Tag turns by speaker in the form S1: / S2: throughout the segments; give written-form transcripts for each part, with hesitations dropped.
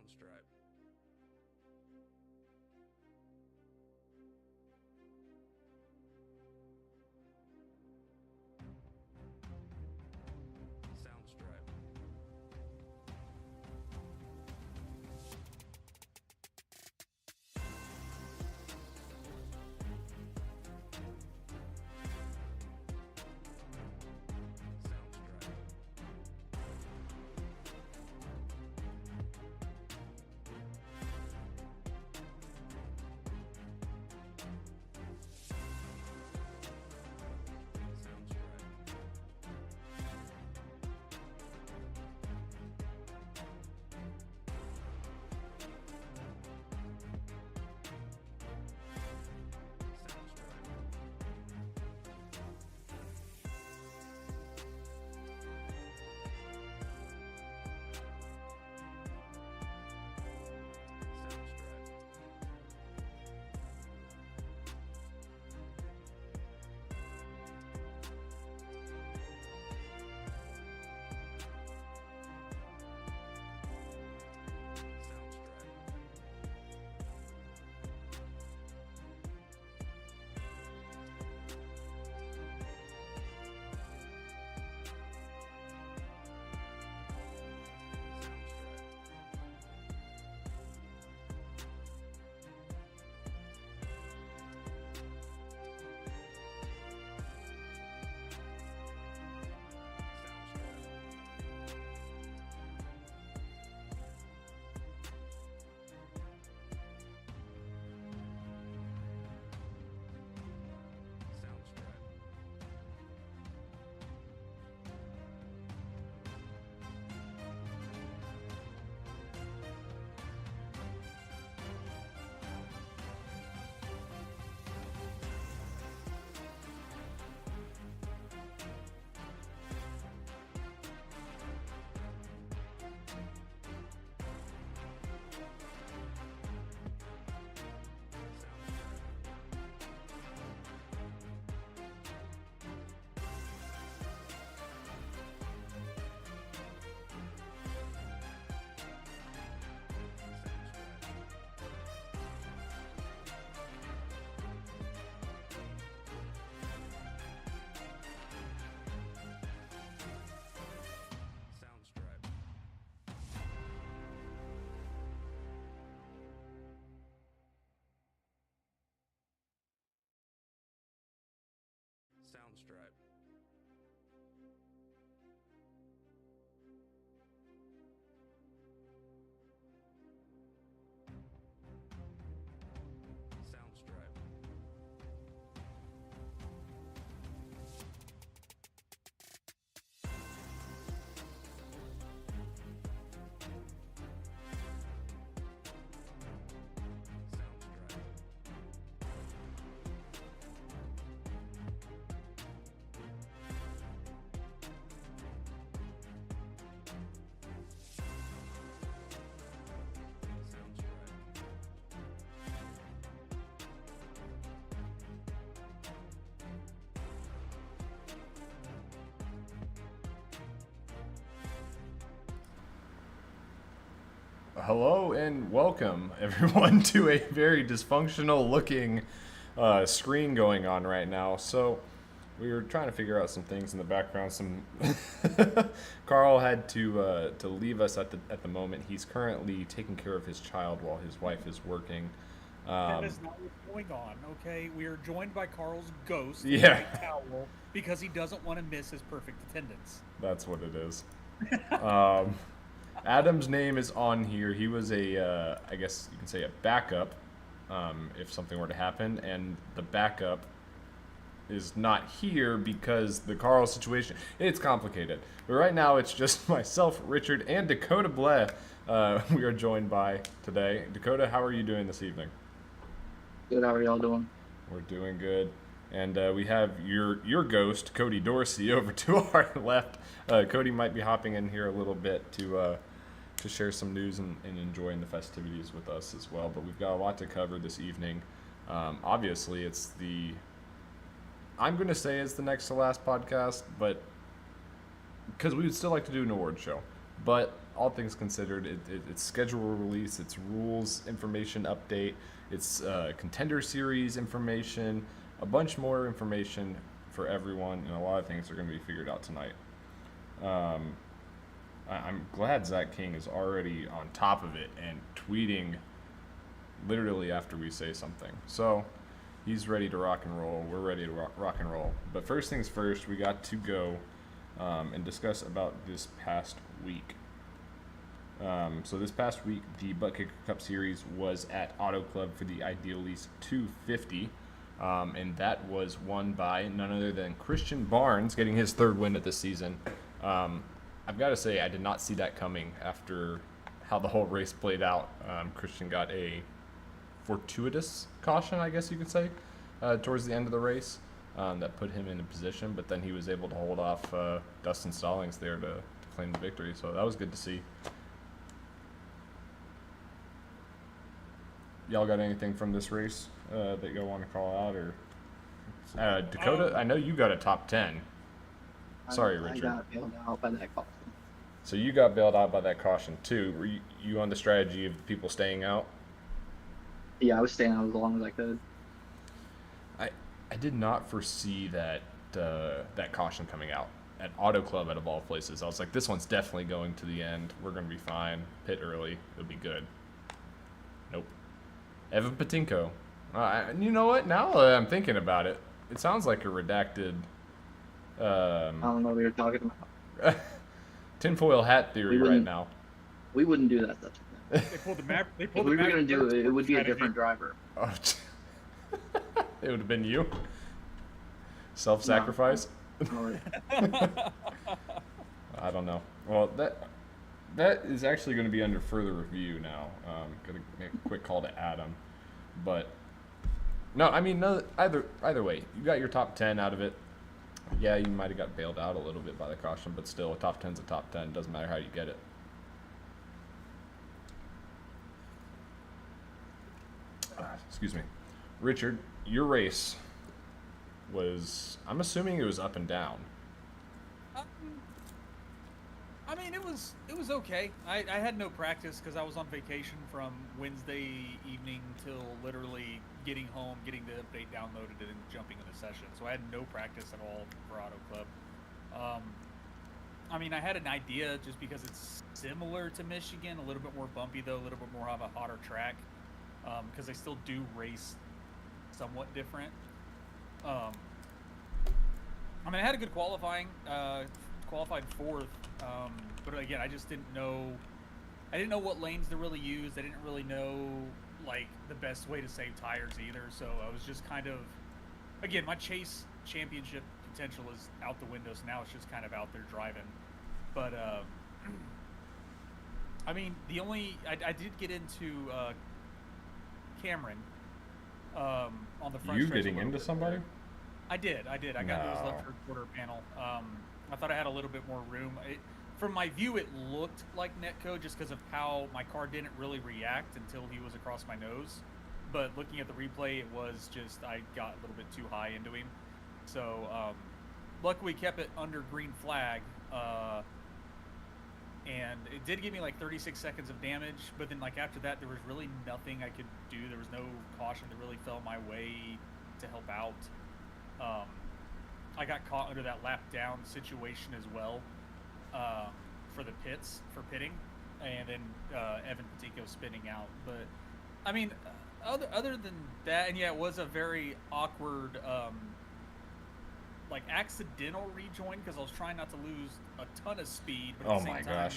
S1: Soundstripe. Soundstripe. Soundstripe. Soundstripe. Soundstripe. Soundstripe. Soundstripe. Soundstripe. Soundstripe. Soundstripe. Soundstripe. Soundstripe. Soundstripe. Soundstripe. Soundstripe.
S2: Hello and welcome, everyone, to a very dysfunctional looking screen going on right now. So, we were trying to figure out some things in the background. Some Carl had to leave us at the moment. He's currently taking care of his child while his wife is working.
S3: That is not what's going on, okay? We are joined by Carl's ghost, the
S2: Yeah.
S3: white towel, because he doesn't want to miss his perfect attendance.
S2: That's what it is. Um, Adam's name is on here. He was I guess you can say a backup, if something were to happen, and the backup is not here because the Carl situation, it's complicated. But right now it's just myself, Richard, and Dakota Bleh we are joined by today. Dakota, how are you doing this evening?
S4: Good, how are y'all doing?
S2: We're doing good. And we have your ghost, Cody Dorsey, over to our left. Cody might be hopping in here a little bit to share some news and enjoying the festivities with us as well. But we've got a lot to cover this evening. Obviously, I'm going to say it's the next to last podcast, but because we would still like to do an award show. But all things considered, it's schedule release, it's rules information update, it's contender series information, a bunch more information for everyone, and a lot of things are going to be figured out tonight. I'm glad Zach King is already on top of it and tweeting literally after we say something. So he's ready to rock and roll. We're ready to rock and roll. But first things first, we got to go and discuss about this past week. So this past week, the Butt Kicker Cup Series was at Auto Club for the Idealese 250. And that was won by none other than Christian Barnes, getting his third win of the season. I've got to say, I did not see that coming after how the whole race played out. Christian got a fortuitous caution, I guess you could say, towards the end of the race that put him in a position, but then he was able to hold off Dustin Stallings there to claim the victory, so that was good to see. Y'all got anything from this race that y'all want to call out? Or Dakota, I know you got a top 10. Sorry, Richard.
S4: I got bailed out by that caution.
S2: So you got bailed out by that caution too. Were you on the strategy of people staying out?
S4: Yeah, I was staying out as long as I could.
S2: I did not foresee that that caution coming out at Auto Club out of all places. I was like, this one's definitely going to the end. We're going to be fine. Pit early. It'll be good. Nope. Evan Patinko. You know what? Now that I'm thinking about it, it sounds like a redacted
S4: I don't know what you're talking about.
S2: tinfoil hat theory right now.
S4: We wouldn't do that such a thing.
S3: They pulled the map. They
S4: If
S3: pulled
S4: we
S3: the
S4: were
S3: map.
S4: going to do it, it would be a different driver.
S2: Oh, it would have been you. Self-sacrifice.
S4: Or-
S2: I don't know. Well, that is actually going to be under further review now. Gonna make a quick call to Adam, but no, I mean, no. Either way, you got your top 10 out of it. Yeah, you might have got bailed out a little bit by the caution, but still, a top 10's a top 10. Doesn't matter how you get it. Excuse me, Richard. Your race was, I'm assuming it was up and down.
S3: I mean, it was okay. I had no practice because I was on vacation from Wednesday evening till literally getting home, getting the update downloaded, and then jumping in the session. So I had no practice at all for Auto Club. I mean, I had an idea just because it's similar to Michigan, a little bit more bumpy though, a little bit more of a hotter track, because they still do race somewhat different. I mean, I had a good qualifying, qualified fourth, but again, I just didn't know. I didn't know what lanes to really use. I didn't really know like the best way to save tires either. So I was just kind of, again, my chase championship potential is out the window. So now it's just kind of out there driving. But I mean, I did get into Cameron on the front.
S2: You
S3: stretch a
S2: getting
S3: little
S2: into
S3: bit
S2: somebody?
S3: there. I did. I got those
S2: No.
S3: left third quarter panel. I thought I had a little bit more room. From my view, it looked like netcode just because of how my car didn't really react until he was across my nose. But looking at the replay, it was just I got a little bit too high into him. So luckily, we kept it under green flag. And it did give me like 36 seconds of damage. But then like after that, there was really nothing I could do. There was no caution that really fell my way to help out. I got caught under that lap down situation as well for the for pitting, and then Evan Patinko spinning out. But I mean, other than that, and yeah, it was a very awkward, like accidental rejoin because I was trying not to lose a ton of speed, but at the same time,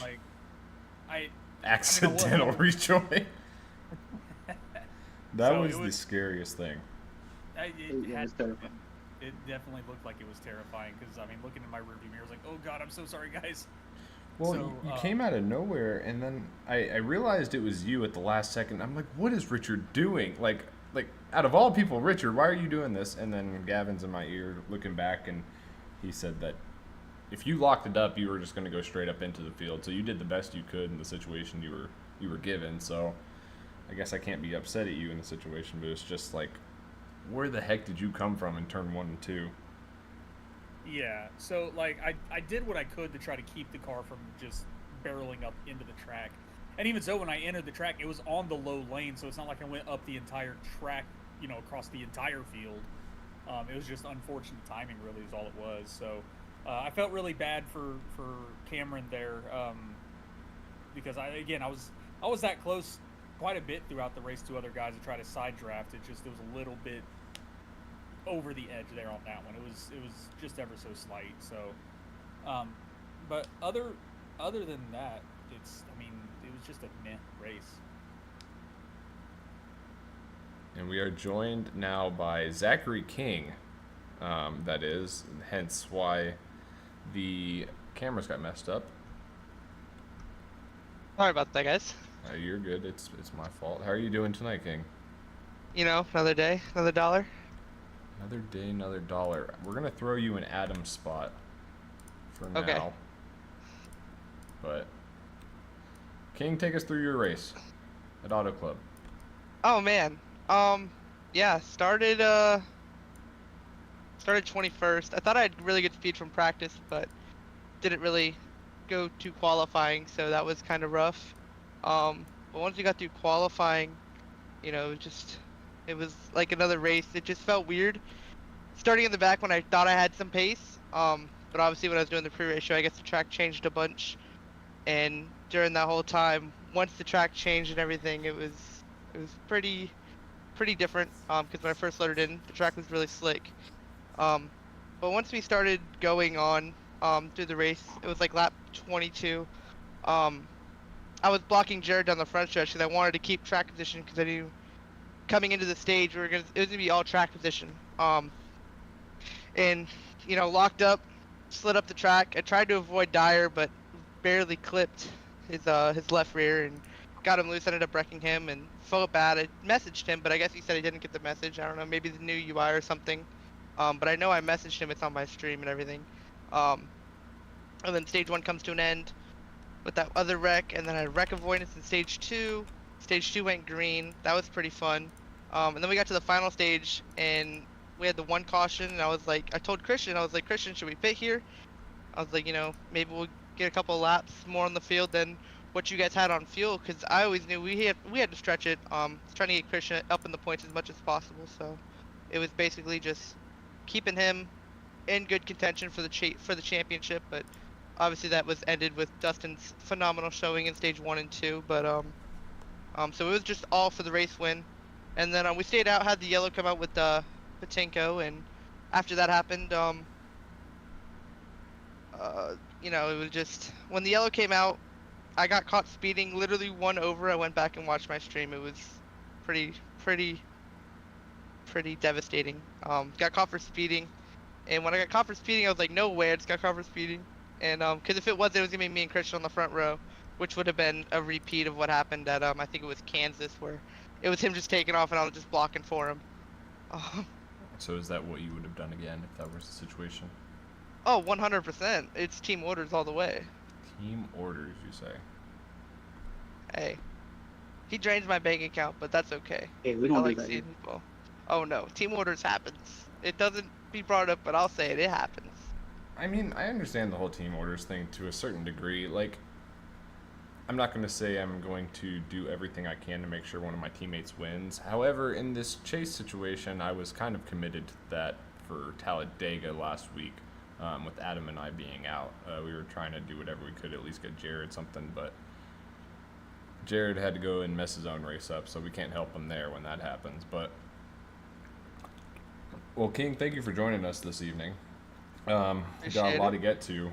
S3: like
S2: accidental rejoin. That
S3: So
S2: was
S3: it
S2: the
S3: was-
S2: scariest thing.
S4: It was terrifying.
S3: It definitely looked like it was terrifying because I mean, looking in my rearview mirror, I was like, "Oh God, I'm so sorry, guys."
S2: Well,
S3: So,
S2: you came out of nowhere, and then I realized it was you at the last second. I'm like, what is Richard doing? Like out of all people, Richard, why are you doing this? And then Gavin's in my ear looking back, and he said that if you locked it up, you were just going to go straight up into the field. So you did the best you could in the situation you were given. So I guess I can't be upset at you in the situation, but it's just like, where the heck did you come from in turn 1 and 2?
S3: Yeah, so like I did what I could to try to keep the car from just barreling up into the track. And even so, when I entered the track, it was on the low lane, so it's not like I went up the entire track, across the entire field. It was just unfortunate timing, really, is all it was. So I felt really bad for Cameron there, because I was that close quite a bit throughout the race to other guys to try to side draft. It was a little bit over the edge there on that one. It was just ever so slight. So, but other than that, it was just a meh race.
S2: And we are joined now by Zachary King. That is, hence why the cameras got messed up.
S5: Sorry about that, guys.
S2: You're good. It's my fault. How are you doing tonight, King?
S5: Another day, another dollar.
S2: Another day, another dollar. We're gonna throw you in Adam's spot for now.
S5: Okay.
S2: But King, take us through your race at Auto Club.
S5: Oh man. Yeah, started 21st. I thought I had really good speed from practice, but didn't really go to qualifying, so that was kind of rough. But once we got through qualifying, it was like another race. It just felt weird starting in the back when I thought I had some pace. But obviously when I was doing the pre-race show, I guess the track changed a bunch, and during that whole time, once the track changed and everything, it was pretty different. Because when I first loaded in, the track was really slick. But once we started going on through the race, it was like lap 22. I was blocking Jared down the front stretch because I wanted to keep track position, because I knew coming into the stage it was gonna be all track position. And locked up, slid up the track. I tried to avoid Dyer, but barely clipped his left rear and got him loose. Ended up wrecking him and felt bad. I messaged him, but I guess he said he didn't get the message. I don't know, maybe the new UI or something. But I know I messaged him. It's on my stream and everything. And then stage 1 comes to an end with that other wreck, and then I had wreck avoidance in stage 2. Stage 2 went green. That was pretty fun. And then we got to the final stage, and we had the one caution, and I told Christian, Christian, should we pit here? I was like, maybe we'll get a couple laps more on the field than what you guys had on fuel, because I always knew we had to stretch it. Trying to get Christian up in the points as much as possible, so it was basically just keeping him in good contention for the championship. But obviously that was ended with Dustin's phenomenal showing in stage 1 and 2. But so it was just all for the race win. And then we stayed out, had the yellow come out with Patinko, and after that happened, it was just when the yellow came out, I got caught speeding literally 1 over. I went back and watched my stream. It was pretty devastating. Got caught for speeding, and when I got caught for speeding, I was like, no way, I just got caught for speeding. And because if it was gonna be me and Christian on the front row, which would have been a repeat of what happened at I think it was Kansas, where it was him just taking off and I was just blocking for him.
S2: So is that what you would have done again if that was the situation?
S5: Oh, 100%. It's team orders all the way.
S2: Team orders, you say?
S5: Hey, he drains my bank account, but that's okay.
S4: Hey, we
S5: I
S4: don't do
S5: like
S4: that.
S5: seeing people. Oh no, team orders happens. It doesn't be brought up, but I'll say it. It happens.
S2: I mean, I understand the whole team orders thing to a certain degree. Like, I'm not going to say I'm going to do everything I can to make sure one of my teammates wins. However, in this chase situation, I was kind of committed to that for Talladega last week, with Adam and I being out. We were trying to do whatever we could, at least get Jared something, but Jared had to go and mess his own race up, so we can't help him there when that happens. But, well, King, thank you for joining us this evening. We got a lot to get to.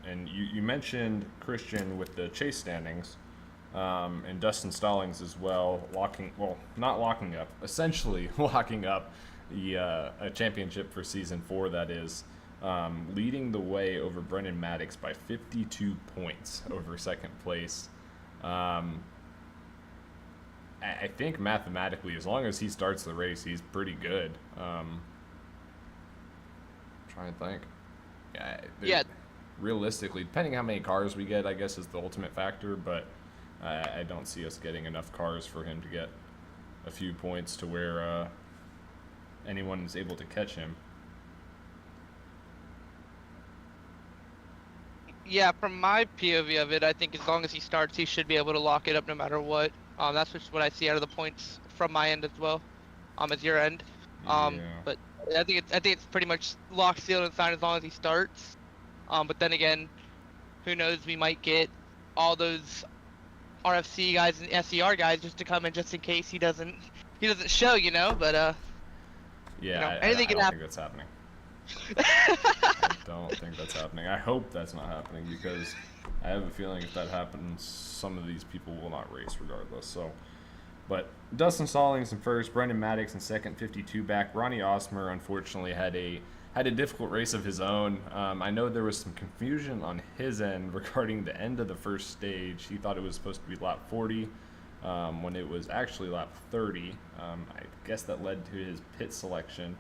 S2: And you mentioned Christian with the chase standings, and Dustin Stallings as well, not locking up, essentially locking up the a championship for season 4, that is, leading the way over Brendan Maddox by 52 points over second place. I think mathematically, as long as he starts the race, he's pretty good. Trying to think.
S5: Yeah.
S2: Realistically, depending how many cars we get, I guess is the ultimate factor, but I don't see us getting enough cars for him to get a few points to where anyone is able to catch him.
S5: Yeah, from my POV of it, I think as long as he starts, he should be able to lock it up no matter what. That's just what I see out of the points from my end as well, as your end.
S2: Yeah.
S5: But I think it's pretty much locked, sealed, and signed as long as he starts. But then again, who knows? We might get all those RFC guys and SER guys just to come in just in case he doesn't show, you know. But
S2: Yeah,
S5: anything
S2: I
S5: can
S2: don't
S5: happen.
S2: think that's happening. I don't think that's happening. I hope that's not happening because I have a feeling if that happens, some of these people will not race regardless. So, but Dustin Stallings in first, Brendan Maddox in second, 52 back. Ronnie Osmer unfortunately had a difficult race of his own. I know there was some confusion on his end regarding the end of the first stage. He thought it was supposed to be lap 40 when it was actually lap 30. I guess that led to his pit selection.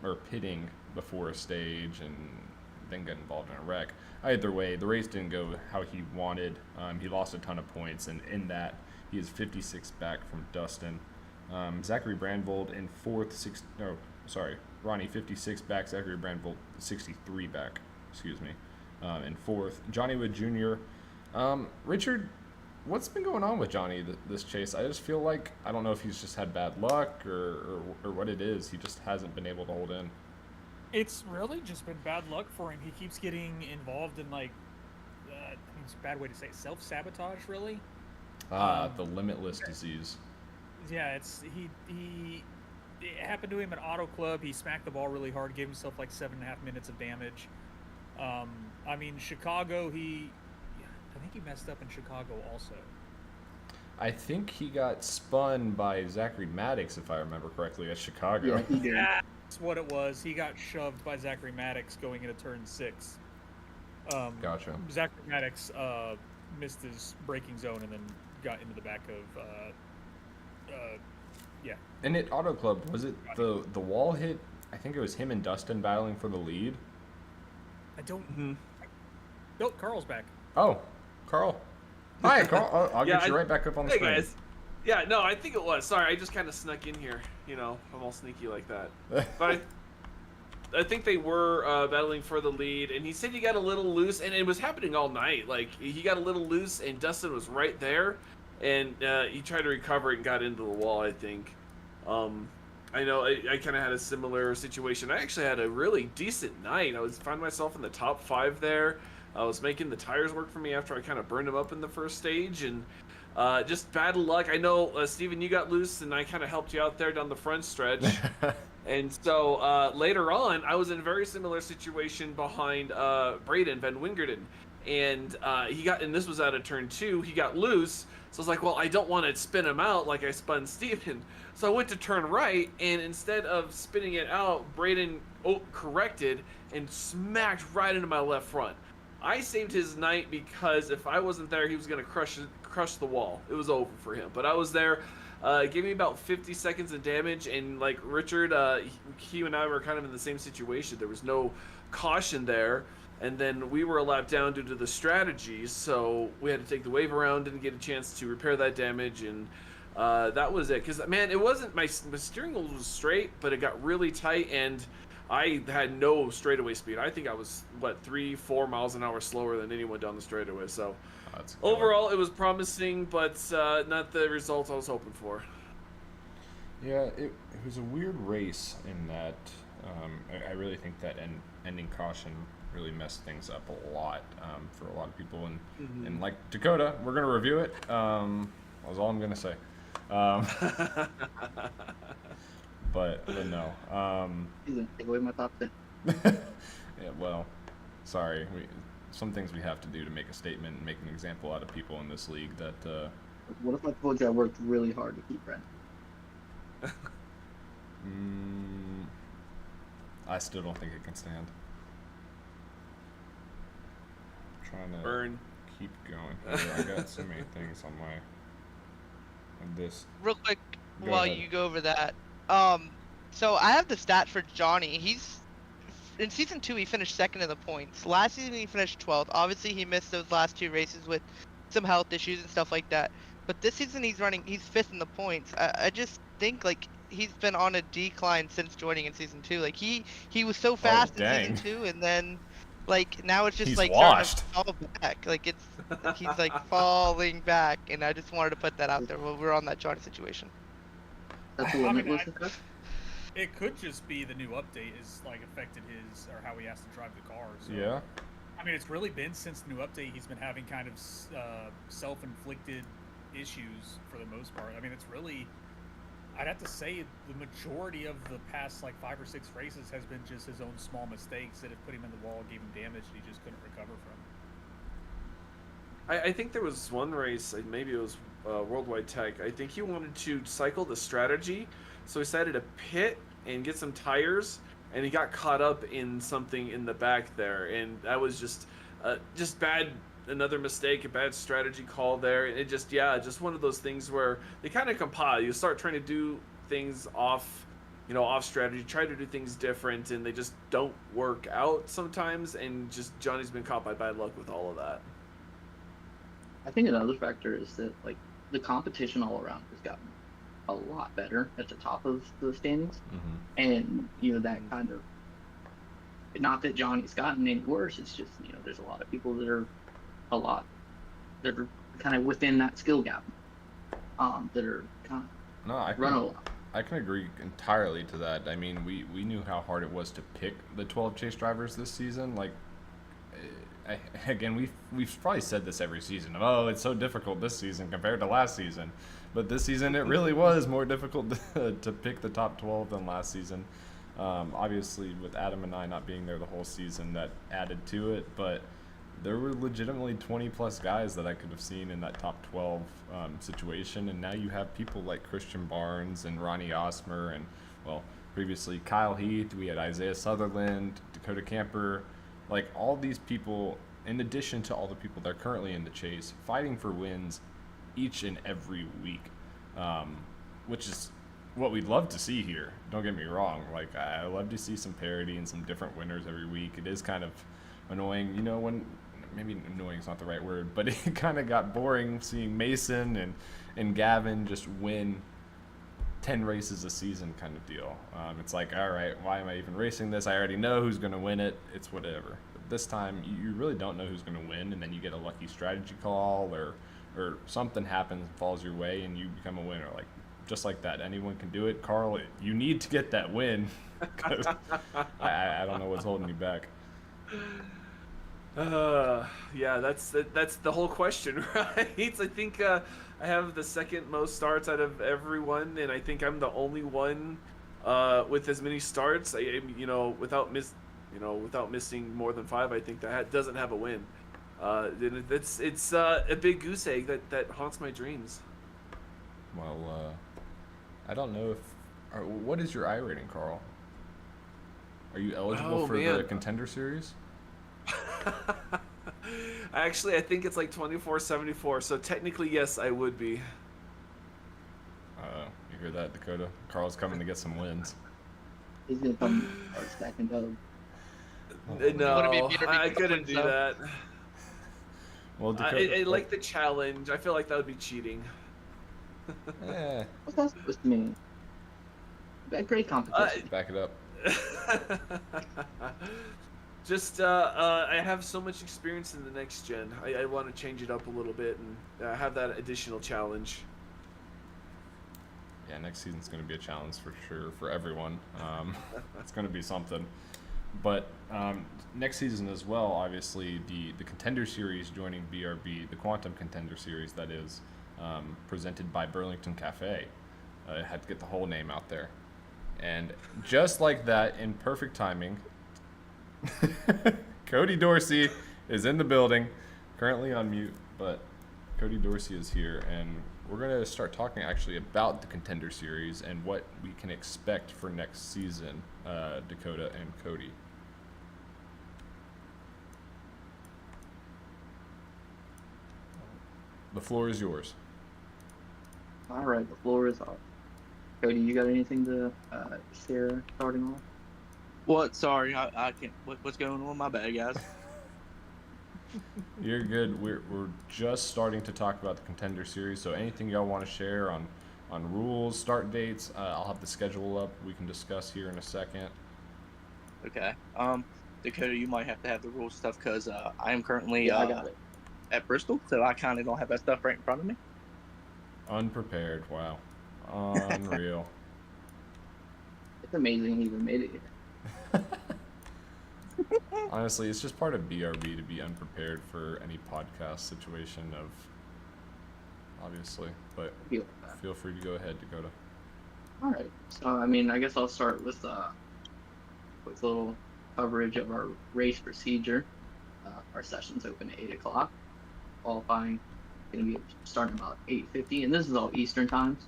S2: Or pitting before a stage and then got involved in a wreck. Either way, the race didn't go how he wanted. He lost a ton of points, and in that, he is 56 back from Dustin. Zachary Brandvold in fourth, Ronnie 56 back, Zachary Brandvold 63 back, in fourth. Johnny Wood Jr. Richard, what's been going on with Johnny this chase? I just feel like, I don't know if he's just had bad luck or what it is. He just hasn't been able to hold in.
S3: It's really just been bad luck for him. He keeps getting involved in, like, it's a bad way to say it, self-sabotage, really.
S2: The limitless disease.
S3: Yeah, it happened to him at Auto Club. He smacked the ball really hard, gave himself like 7.5 minutes of damage. I mean, Chicago, I think he messed up in Chicago also.
S2: I think he got spun by Zachary Maddox, if I remember correctly, at Chicago.
S4: Yeah, he did.
S3: That's what it was. He got shoved by Zachary Maddox going into turn 6.
S2: Gotcha.
S3: Zachary Maddox missed his braking zone and then got into the back of, yeah.
S2: And at Auto Club, was it the wall hit? I think it was him and Dustin battling for the lead.
S3: I don't. Oh, Carl's back.
S2: Oh, Carl. Hi, Carl. I'll get you right back up on the
S6: hey
S2: screen.
S6: guys. Yeah, no, I think it was. Sorry, I just kind of snuck in here. You know, I'm all sneaky like that. But I think they were battling for the lead, and he said he got a little loose, and it was happening all night. Like, he got a little loose, and Dustin was right there, and he tried to recover it and got into the wall, I think. I know I kind of had a similar situation. I actually had a really decent night. I found myself in the top 5 there. I was making the tires work for me after I kind of burned them up in the first stage, and just bad luck. I know, Steven, you got loose, and I kind of helped you out there down the front stretch. And so later on, I was in a very similar situation behind Braden Van Wingerden. And and this was out of turn 2, he got loose. So I was like, well, I don't want to spin him out like I spun Steven. So I went to turn right, and instead of spinning it out, Braden corrected and smacked right into my left front. I saved his night because if I wasn't there, he was going to crush the wall. It was over for him. But I was there. It gave me about 50 seconds of damage, and like Richard, he and I were kind of in the same situation. There was no caution there, and then we were a lap down due to the strategies, so we had to take the wave around, didn't get a chance to repair that damage, and that was it. Because, man, it wasn't, my steering wheel was straight, but it got really tight, and I had no straightaway speed. I think I was, 3-4 miles an hour slower than anyone down the straightaway, so overall it was promising, but not the result I was hoping for.
S2: Yeah, it was a weird race in that I really think that ending caution really messed things up a lot for a lot of people. And like Dakota, we're going to review it. That's all I'm going to say. But no.
S4: He's gonna take away my top 10.
S2: Yeah, well, sorry. Some things we have to do to make a statement and make an example out of people in this league that...
S4: What if I told you I worked really hard to keep Brent?
S2: I still don't think it can stand. I'm trying to
S6: Burn.
S2: keep going. Here, I got so many things on this.
S5: Real quick,
S2: Go
S5: while
S2: ahead.
S5: you go over that, so I have the stats for Johnny. He's in season 2. He finished 2nd in the points. Last season he finished 12th. Obviously he missed those last 2 races with some health issues and stuff like that. But this season he's 5th in the points. I just think like he's been on a decline since joining in season 2. Like he was so fast in
S2: dang.
S5: season 2, and then Like now it's just
S2: He's
S5: like
S2: washed.
S5: starting to fall back. Like he's like falling back, and I just wanted to put that out there. Well, we're on that Johnny situation.
S4: That's a
S3: I mean,
S4: limitless effect.
S3: it could just be the new update is like affected his or how he has to drive the car. So.
S2: Yeah.
S3: I mean, it's really been since the new update he's been having kind of self-inflicted issues for the most part. I mean, it's really, I'd have to say the majority of the past like 5 or 6 races has been just his own small mistakes that have put him in the wall, gave him damage that he just couldn't recover from.
S6: I think there was one race, maybe it was Worldwide Tech. I think he wanted to cycle the strategy, so he decided to pit and get some tires, and he got caught up in something in the back there, and that was just bad. Another mistake, a bad strategy call there. It just one of those things where they kind of compile. You start trying to do things off strategy, try to do things different, and they just don't work out sometimes. And just Johnny's been caught by bad luck with all of that.
S4: I think another factor is that like the competition all around has gotten a lot better at the top of the standings, and that kind of, not that Johnny's gotten any worse. It's just there's a lot of people that are kind of within that skill gap, that are kind of run a lot.
S2: I can agree entirely to that. I mean, we knew how hard it was to pick the 12 chase drivers this season. Like, again, we've probably said this every season. Oh, it's so difficult this season compared to last season. But this season, it really was more difficult to pick the top 12 than last season. Obviously, with Adam and I not being there the whole season, that added to it. But there were legitimately 20-plus guys that I could have seen in that top 12 situation. And now you have people like Christian Barnes and Ronnie Osmer and, well, previously Kyle Heath. We had Isaiah Sutherland, Dakota Camper. Like, all these people, in addition to all the people that are currently in the chase, fighting for wins each and every week, which is what we'd love to see here. Don't get me wrong. Like, I love to see some parity and some different winners every week. It is kind of annoying, when maybe annoying is not the right word, but it kind of got boring seeing Mason and Gavin just win 10 races a season kind of deal. It's like, all right, why am I even racing this? I already know who's going to win it. It's whatever. But this time, you really don't know who's going to win, and then you get a lucky strategy call or something happens and falls your way, and you become a winner. Like, just like that. Anyone can do it. Carl, you need to get that win. 'Cause I don't know what's holding you back.
S6: Yeah, that's the whole question, right? I think I have the second most starts out of everyone, and I think I'm the only one with as many starts. Without missing more than 5, I think that doesn't have a win. It's a big goose egg that haunts my dreams.
S2: Well, I don't know what is your I rating, Carl? Are you eligible for the contender series?
S6: Actually, I think it's like 2474, so technically, yes, I would be.
S2: You hear that, Dakota? Carl's coming to get some wins.
S4: He's gonna come start stacking dubs.
S6: No, I couldn't do that.
S2: Well, Dakota,
S6: I like the challenge. I feel like that would be cheating.
S2: Yeah.
S4: What's that supposed to mean? Great competition.
S2: Back it up.
S6: Just, I have so much experience in the next gen. I want to change it up a little bit and have that additional challenge.
S2: Yeah, next season's going to be a challenge for sure for everyone. It's going to be something. But next season as well, obviously, the Contender Series joining BRB, the Quantum Contender Series, that is, presented by Burlington Cafe. I had to get the whole name out there. And just like that, in perfect timing, Cody Dorsey is in the building, currently on mute, but Cody Dorsey is here, and we're going to start talking actually about the Contender Series and what we can expect for next season, Dakota and Cody. The floor is yours.
S4: All right, the floor is off. Cody, you got anything to share starting off?
S7: What? Sorry, I can't. What's going on? My bad, guys.
S2: You're good. We're just starting to talk about the Contender Series, so anything y'all want to share on rules, start dates, I'll have the schedule up. We can discuss here in a second.
S7: Okay. Dakota, you might have to have the rule stuff because I am currently
S4: Yeah, I got it.
S7: at Bristol, so I kind of don't have that stuff right in front of me.
S2: Unprepared. Wow. Unreal.
S4: It's amazing he even made it here.
S2: Honestly, it's just part of BRB to be unprepared for any podcast situation of, obviously, but
S4: I feel like that.
S2: feel free to go ahead, Dakota.
S4: All right. So, I mean, I guess I'll start with quick little coverage of our race procedure. Our session's open at 8 o'clock. Qualifying going to be starting about 8:50, and this is all Eastern times.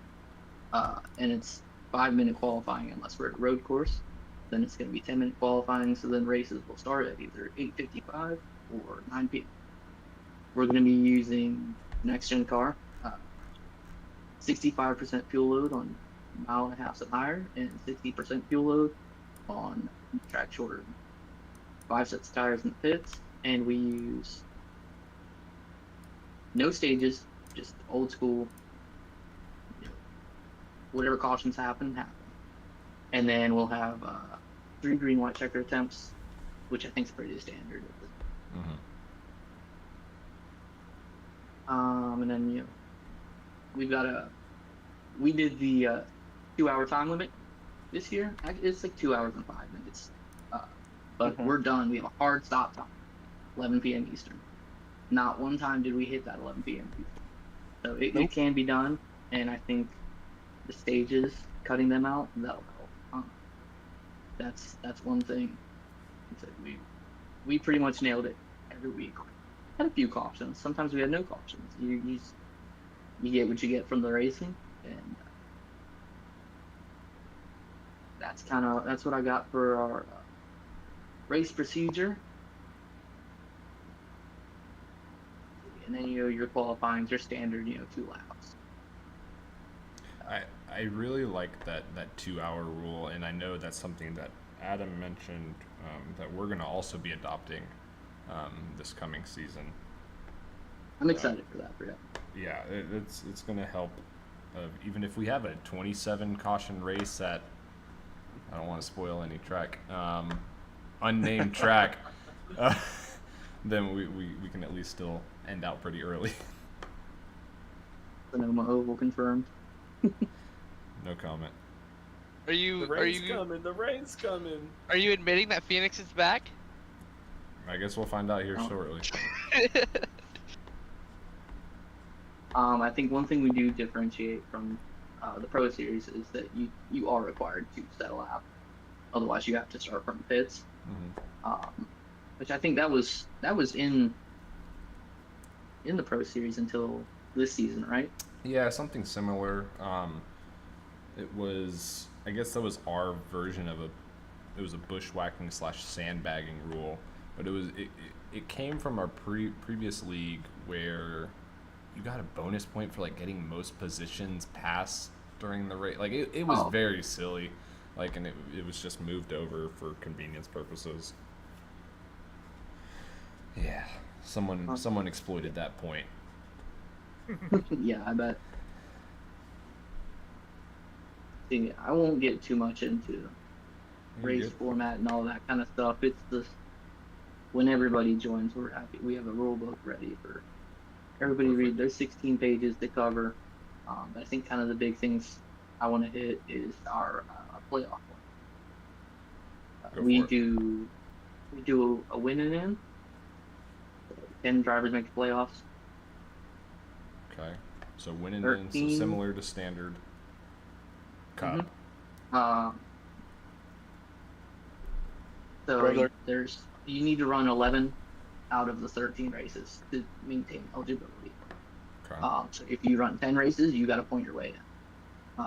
S4: And it's 5-minute qualifying unless we're at road course. Then it's going to be 10-minute qualifying, so then races will start at either 8:55 or 9 p.m. We're going to be using next-gen car, 65% fuel load on 1.5 miles and higher, and 60% fuel load on track shorter. 5 sets of tires in the pits, and we use no stages, just old school. Whatever cautions happen. And then we'll have 3 green, white checker attempts, which I think is pretty standard. And then we've got we did the 2-hour time limit this year. It's like 2 hours and 5 minutes. But we're done. We have a hard stop time, 11 p.m. Eastern. Not one time did we hit that 11 p.m. Eastern. So it can be done, and I think the stages, cutting them out, that'll help. That's one thing. We pretty much nailed it every week. Had a few cautions. Sometimes we had no cautions. You get what you get from the racing, and that's what I got for our race procedure. And then your qualifying, your standard 2 laps.
S2: I really like that 2-hour rule, and I know that's something that Adam mentioned that we're going to also be adopting this coming season.
S4: I'm excited for that.
S2: Yeah, it's going to help. Even if we have a 27 caution race at, I don't want to spoil any track, unnamed track, then we can at least still end out pretty early.
S4: Sonoma Oval confirmed.
S2: No comment.
S5: Are you
S6: The rain's coming.
S5: Are you admitting that Phoenix is back?
S2: I guess we'll find out here shortly.
S4: I think one thing we do differentiate from the Pro Series is that you are required to set a lap. Otherwise, you have to start from the pits. Which I think that was in the Pro Series until this season, right?
S2: Yeah, something similar. It was, I guess that was our version of it was a bushwhacking / sandbagging rule, but it came from our previous league where you got a bonus point for like getting most positions passed during the race. Like it was very silly, like, and it was just moved over for convenience purposes. Yeah, someone exploited that point.
S4: Yeah, I bet. See, I won't get too much into race format and all that kind of stuff. It's just when everybody joins, we're happy. We have a rule book ready for everybody to read. There's 16 pages to cover. I think kind of the big things I want to hit is our playoff one. We do a win and in. 10 drivers make the playoffs.
S2: Okay, so win and in, so similar to standard cup.
S4: So
S7: Regular.
S4: you need to run 11 out of the 13 races to maintain eligibility.
S2: Okay.
S4: So if you run 10 races, you got to point your way in.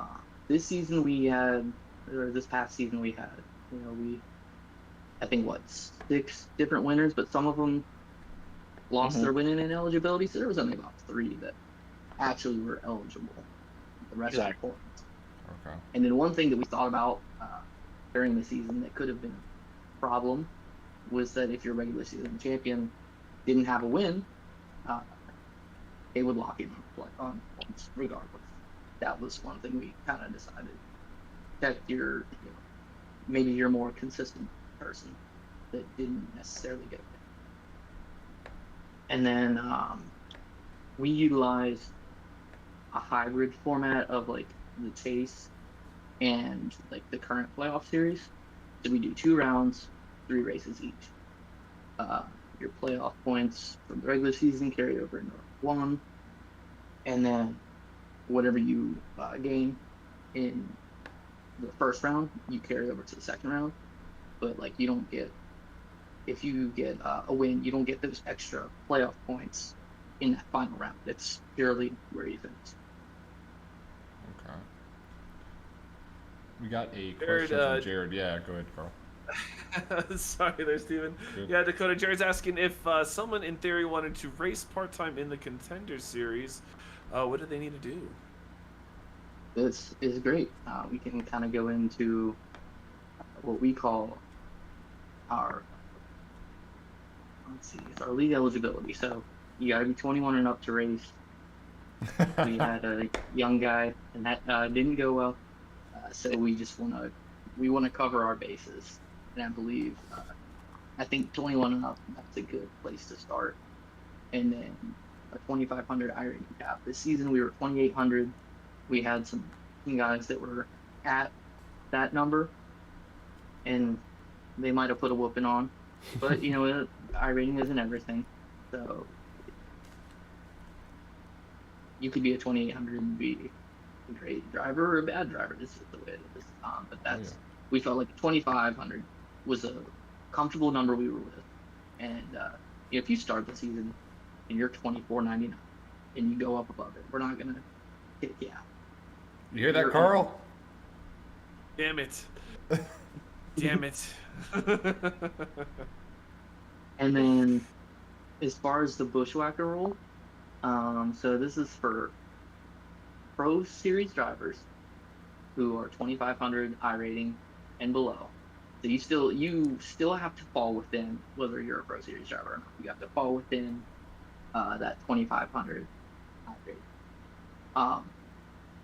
S4: This past season we had, I think 6 different winners, but some of them lost their winning and eligibility, so there was only about 3 that actually were eligible. The rest are points.
S2: Okay.
S4: And then one thing that we thought about during the season that could have been a problem was that if your regular season champion didn't have a win, they would lock in on points regardless. That was one thing we kind of decided. That maybe you're a more consistent person. that didn't necessarily get it. And then we utilize a hybrid format of like the chase and like the current playoff series. So we do 2 rounds, 3 races each. Your playoff points from the regular season carry over into round 1, and then whatever you gain in the first round, you carry over to the second round. But like you don't get, if you get a win, you don't get those extra playoff points in that final round. It's purely where you finish.
S2: Okay. We got a
S6: Jared,
S2: question from Jared. Yeah, go ahead, Carl.
S6: Sorry there, Steven.
S2: Good.
S6: Yeah, Dakota, Jared's asking if someone in theory wanted to race part-time in the Contender Series, what do they need to do?
S4: This is great. We can kind of go into what we call our, let's see, it's our league eligibility. So you got to be 21 and up to race. We had a young guy, and that didn't go well. So we just want to cover our bases, and I believe I think 21 and up, that's a good place to start. And then a 2,500 iRating cap. This season we were 2,800. We had some guys that were at that number, and they might have put a whooping on. But you know, iRating isn't everything. So you could be a 2,800 and be a great driver or a bad driver. This is the way it is. But that's we felt like 2,500 was a comfortable number we were with. And if you start the season and you're 24.99 and you go up above it, we're not gonna kick you out.
S2: You hear that,
S4: You're
S2: Carl?
S6: Damn it. Damn it.
S4: And then, as far as the Bushwhacker rule, so this is for Pro Series drivers who are 2,500 iRating and below. So you still have to fall within, whether you're a Pro Series driver or not. You have to fall within that 2,500 iRating.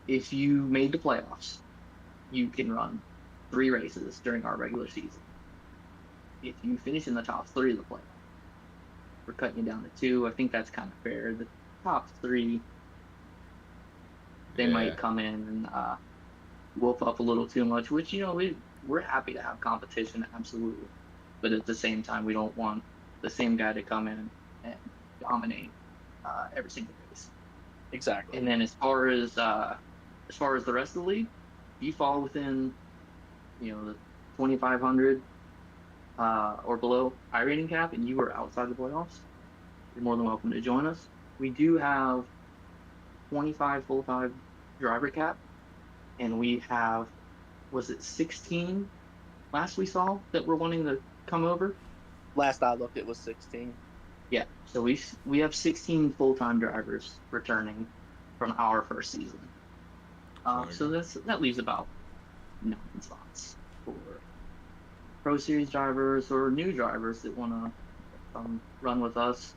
S4: If you made the playoffs, you can run 3 races during our regular season. If you finish in the top 3 of the playoffs, we're cutting you down to 2. I think that's kind of fair. The top 3, they might come in and whoop up a little too much, which, you know, we're happy to have competition, absolutely. But at the same time, we don't want the same guy to come in and dominate every single race.
S7: Exactly.
S4: And then as far as the rest of the league, if you fall within, you know, the 2,500 or below iRating cap and you are outside the playoffs, you're more than welcome to join us. We do have 25 full-time driver cap, and we have, was it 16 last we saw that were wanting to come over?
S7: Last I looked, it was 16.
S4: Yeah, so we have 16 full-time drivers returning from our first season. So that leaves about 9 spots for Pro Series drivers or new drivers that want to run with us.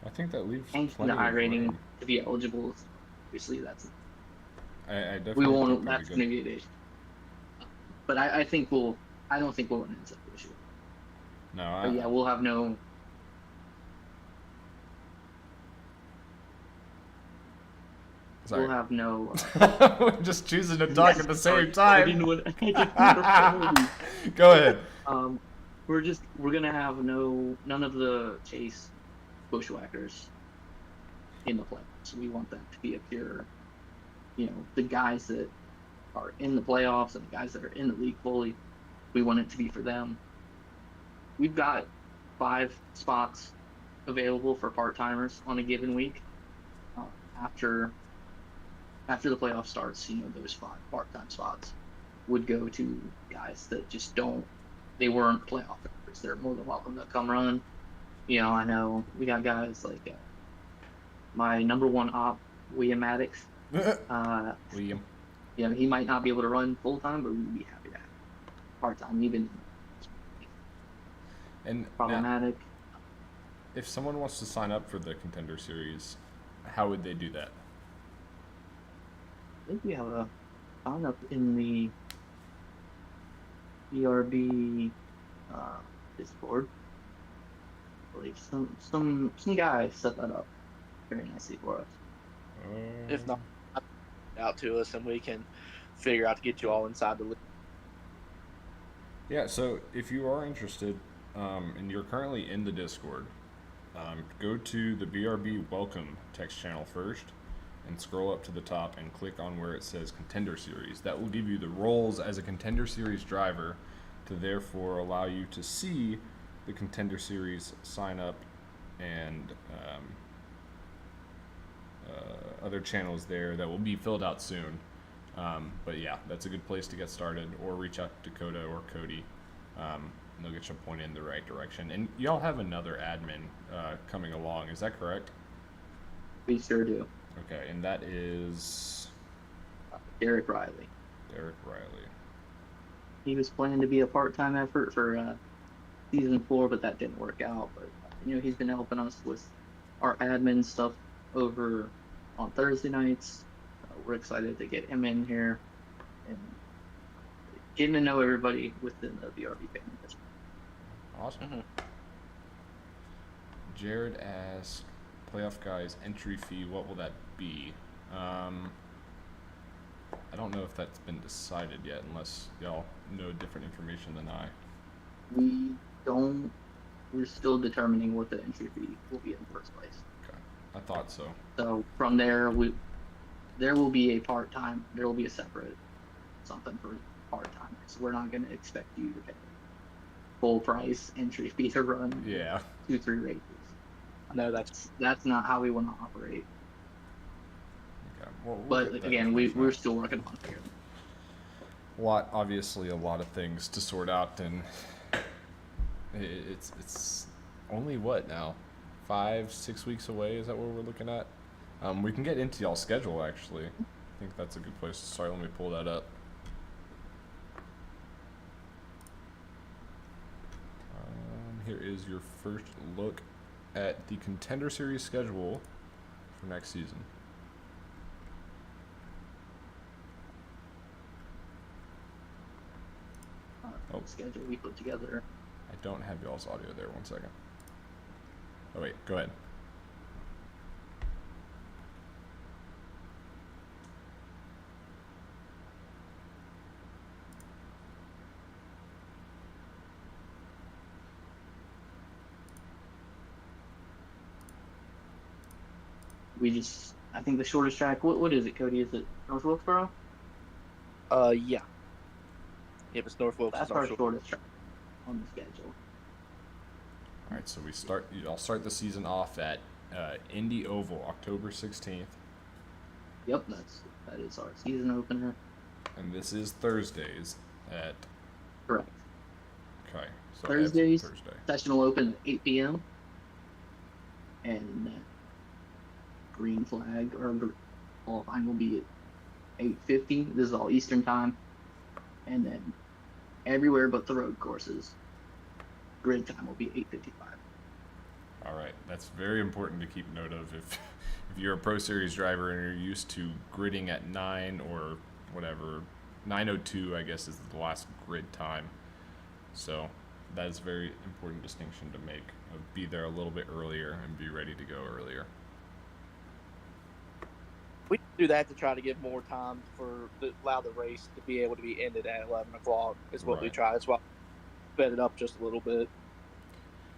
S2: I think that leaves
S4: And
S2: plenty
S4: the
S2: of
S4: iRating
S2: room.
S4: to be eligible. Obviously, that's
S2: I definitely
S4: we
S2: think
S4: won't.
S2: that'd
S4: That's
S2: be
S4: going
S2: good.
S4: to be an issue. But I think we'll. I don't think we'll run into that issue.
S2: No,
S4: But yeah, we'll have no.
S2: sorry.
S4: We'll have no.
S2: We're just choosing to talk at the same
S4: I
S2: time.
S4: didn't want- I didn't want to-
S2: Go ahead.
S4: We're gonna have none of the chase bushwhackers in the playoffs. We want them to be a pure, you know, the guys that are in the playoffs and the guys that are in the league fully. We want it to be for them. We've got 5 spots available for part-timers on a given week. After the playoff starts, you know, those 5 part-time spots would go to guys that just they weren't playoff members. They're more than welcome to come run. You know, I know we got guys like my number 1 op, William Maddox.
S2: William.
S4: You know, he might not be able to run full-time, but we'd be happy to have part-time, even
S2: And now,
S4: problematic.
S2: if someone wants to sign up for the Contender Series, how would they do that?
S4: I think we have a sign up in the BRB Discord. I believe some guy set that up very nicely for us.
S7: If not, out to us and we can figure out to get you all inside the league.
S2: Yeah, so if you are interested, and you're currently in the Discord, go to the BRB Welcome text channel first, and scroll up to the top and click on where it says Contender Series. That will give you the roles as a Contender Series driver, to therefore allow you to see the Contender Series sign up and other channels there that will be filled out soon. But yeah, that's a good place to get started, or reach out to Dakota or Cody. And they'll get you pointed in the right direction. And y'all have another admin coming along, is that correct?
S4: We sure do.
S2: Okay, and that is
S4: Derek Riley.
S2: Derek Riley.
S4: He was planned to be a part-time effort for season 4, but that didn't work out. But he's been helping us with our admin stuff over on Thursday nights. We're excited to get him in here and getting to know everybody within the BRB family.
S2: Awesome. Jared asked, playoff guys entry fee, what will that be? I don't know if that's been decided yet, unless y'all know different information than I.
S4: We don't. We're still determining what the entry fee will be in the first place.
S2: Okay, I thought so.
S4: So from there, there will be a part-time. There will be a separate something for part-time. So we're not going to expect you to pay full price entry fee to run 2-3 races.
S7: No, that's
S4: not how we want to operate.
S2: Okay. Well,
S4: But again, we're still working on it.
S2: Obviously a lot of things to sort out, and it's only what now, 5-6 weeks away? Is that what we're looking at? We can get into y'all's schedule actually. I think that's a good place to start. Let me pull that up. Here is your first look at the Contender Series schedule for next season.
S4: Schedule we put together.
S2: I don't have y'all's audio there. 1 second. Oh wait, go ahead.
S4: I think the shortest track, what is it, Cody? Is it North Wilkesboro?
S7: yeah. If it's North Wilkes,
S4: That's our shortest track on the schedule.
S2: All right, so I'll start the season off at Indy Oval, October 16th.
S4: Yep, that is our season opener.
S2: And this is Thursdays at.
S4: Correct.
S2: Okay, so
S4: Thursdays.
S2: Thursday.
S4: Session will open at 8 p.m. And green flag or qualifying will be at 8:50. This is all Eastern time. And then everywhere but the road courses, grid time will be 8:55.
S2: All right, that's very important to keep note of. If you're a Pro Series driver and you're used to gridding at 9 or whatever, 9:02 I guess is the last grid time. So that is a very important distinction to make. Be there a little bit earlier and be ready to go earlier.
S7: We do that to try to give more time allow the race to be able to be ended at 11 o'clock is what we
S2: Right.
S7: try. That's why we sped it up just a little bit.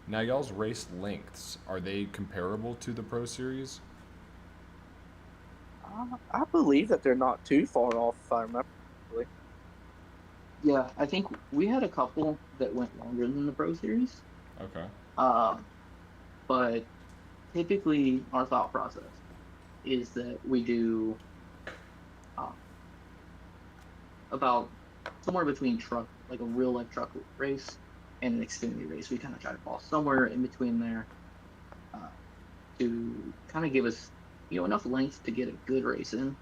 S2: Now, y'all's race lengths, are they comparable to the Pro Series?
S7: I believe that they're not too far off, if I remember correctly.
S4: Yeah, I think we had a couple that went longer than the Pro Series.
S2: Okay.
S4: But typically our thought process is that we do about somewhere between truck, like a real life truck race and an Xfinity race. We kind of try to fall somewhere in between there to kind of give us, enough length to get a good race in,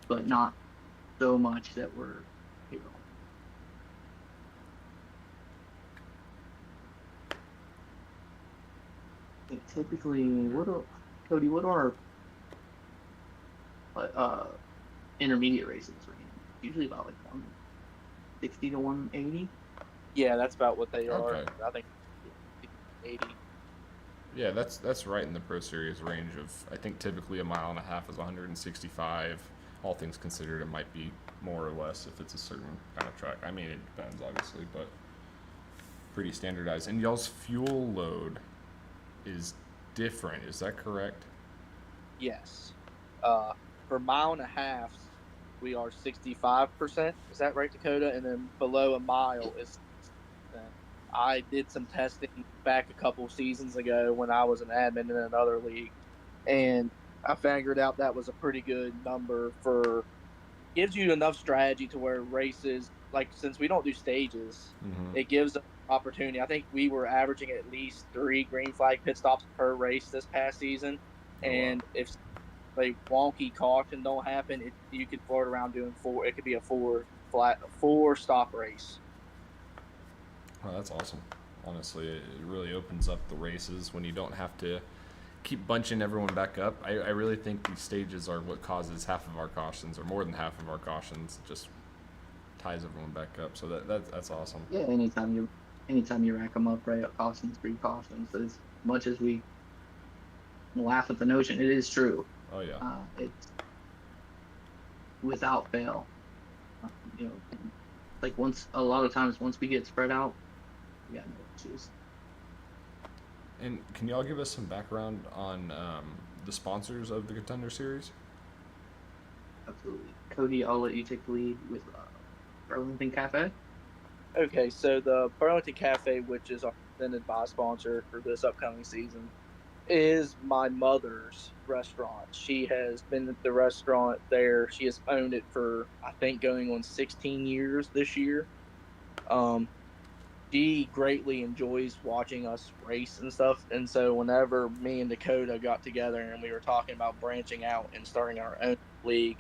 S4: but not so much that we're, typically, Cody, what are intermediate races range? Usually about like 160 to 180.
S7: Yeah, that's about what they are.
S2: Okay.
S7: I think 80.
S2: Yeah, that's right in the Pro Series range of, I think typically a mile and a half is 165. All things considered, it might be more or less if it's a certain kind of track. I mean, it depends obviously, but pretty standardized. And y'all's fuel load is different. Is that correct?
S7: Yes. For mile and a half, we are 65%. Is that right, Dakota? And then below a mile is 6%. I did some testing back a couple seasons ago when I was an admin in another league, and I figured out that was a pretty good number for gives you enough strategy to where races like since we don't do stages,
S2: Mm-hmm.
S7: it gives us opportunity. I think we were averaging at least 3 green flag pit stops per race this past season,
S2: Oh wow.
S7: and if like wonky caution don't happen, you could float around doing four. It could be a four stop race.
S2: Oh, that's awesome. Honestly, it really opens up the races when you don't have to keep bunching everyone back up. I really think these stages are what causes half of our cautions, or more than half of our cautions. Just ties everyone back up. So that's awesome.
S4: Yeah, anytime you rack them up, right? Cautions, precautions. As much as we laugh at the notion, it is true.
S2: Oh yeah.
S4: It's without fail. Like a lot of times once we get spread out, we got no issues.
S2: And can y'all give us some background on the sponsors of the Contender Series?
S4: Absolutely. Cody, I'll let you take the lead with Burlington Cafe.
S7: Okay, so the Burlington Cafe, which is our presented by sponsor for this upcoming season, is my mother's restaurant. She has been at the restaurant there. She has owned it for I think going on 16 years this year. Um, she greatly enjoys watching us race and stuff. And so whenever me and Dakota got together and we were talking about branching out and starting our own league,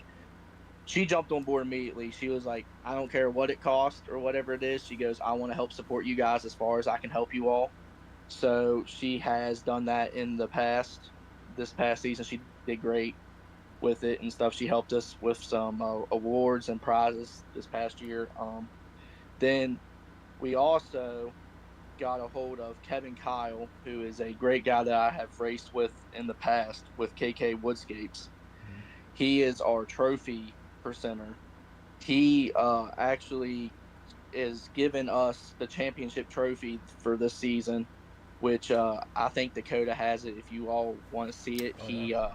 S7: she jumped on board immediately. She was like, I don't care what it costs or whatever it is. She goes, I want to help support you guys as far as I can help you all. So she has done that in the past. This past season, she did great with it and stuff. She helped us with some awards and prizes this past year. Then we also got a hold of Kevin Kyle, who is a great guy that I have raced with in the past with KK Woodscapes. He is our trophy percenter. He actually is giving us the championship trophy for this season, which I think Dakota has it. If you all want to see it,
S2: Oh yeah.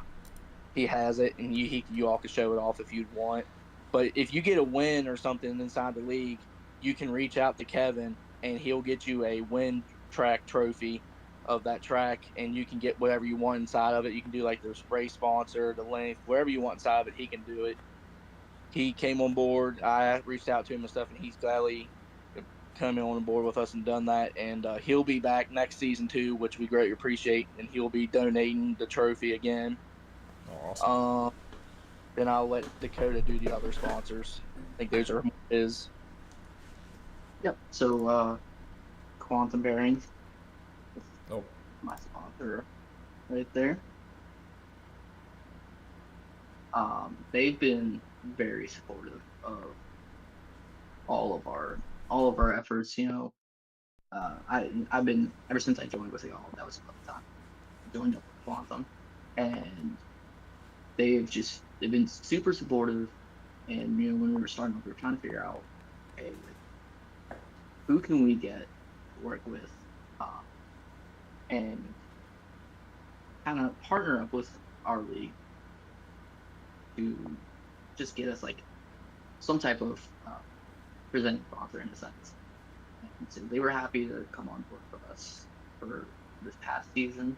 S7: he has it, and you all can show it off if you'd want. But if you get a win or something inside the league, you can reach out to Kevin, and he'll get you a win track trophy of that track, and you can get whatever you want inside of it. You can do like the race sponsor, the length, wherever you want inside of it. He can do it. He came on board. I reached out to him and stuff, and he's gladly come on board with us and done that. And he'll be back next season too, which we greatly appreciate. And he'll be donating the trophy again.
S2: Oh, awesome.
S7: Then I'll let Dakota do the other sponsors. I think those are his.
S4: Yep. So Quantum Bearings,
S2: Oh,
S4: my sponsor, right there. They've been very supportive of all of our efforts. I've been ever since I joined with y'all. That was about the time I joined up with Quantum, and they've been super supportive. And when we were starting off, we were trying to figure out, hey, like, who can we get to work with, and kind of partner up with our league to just get us like some type of presenting sponsor in a sense. And so they were happy to come on board with us for this past season.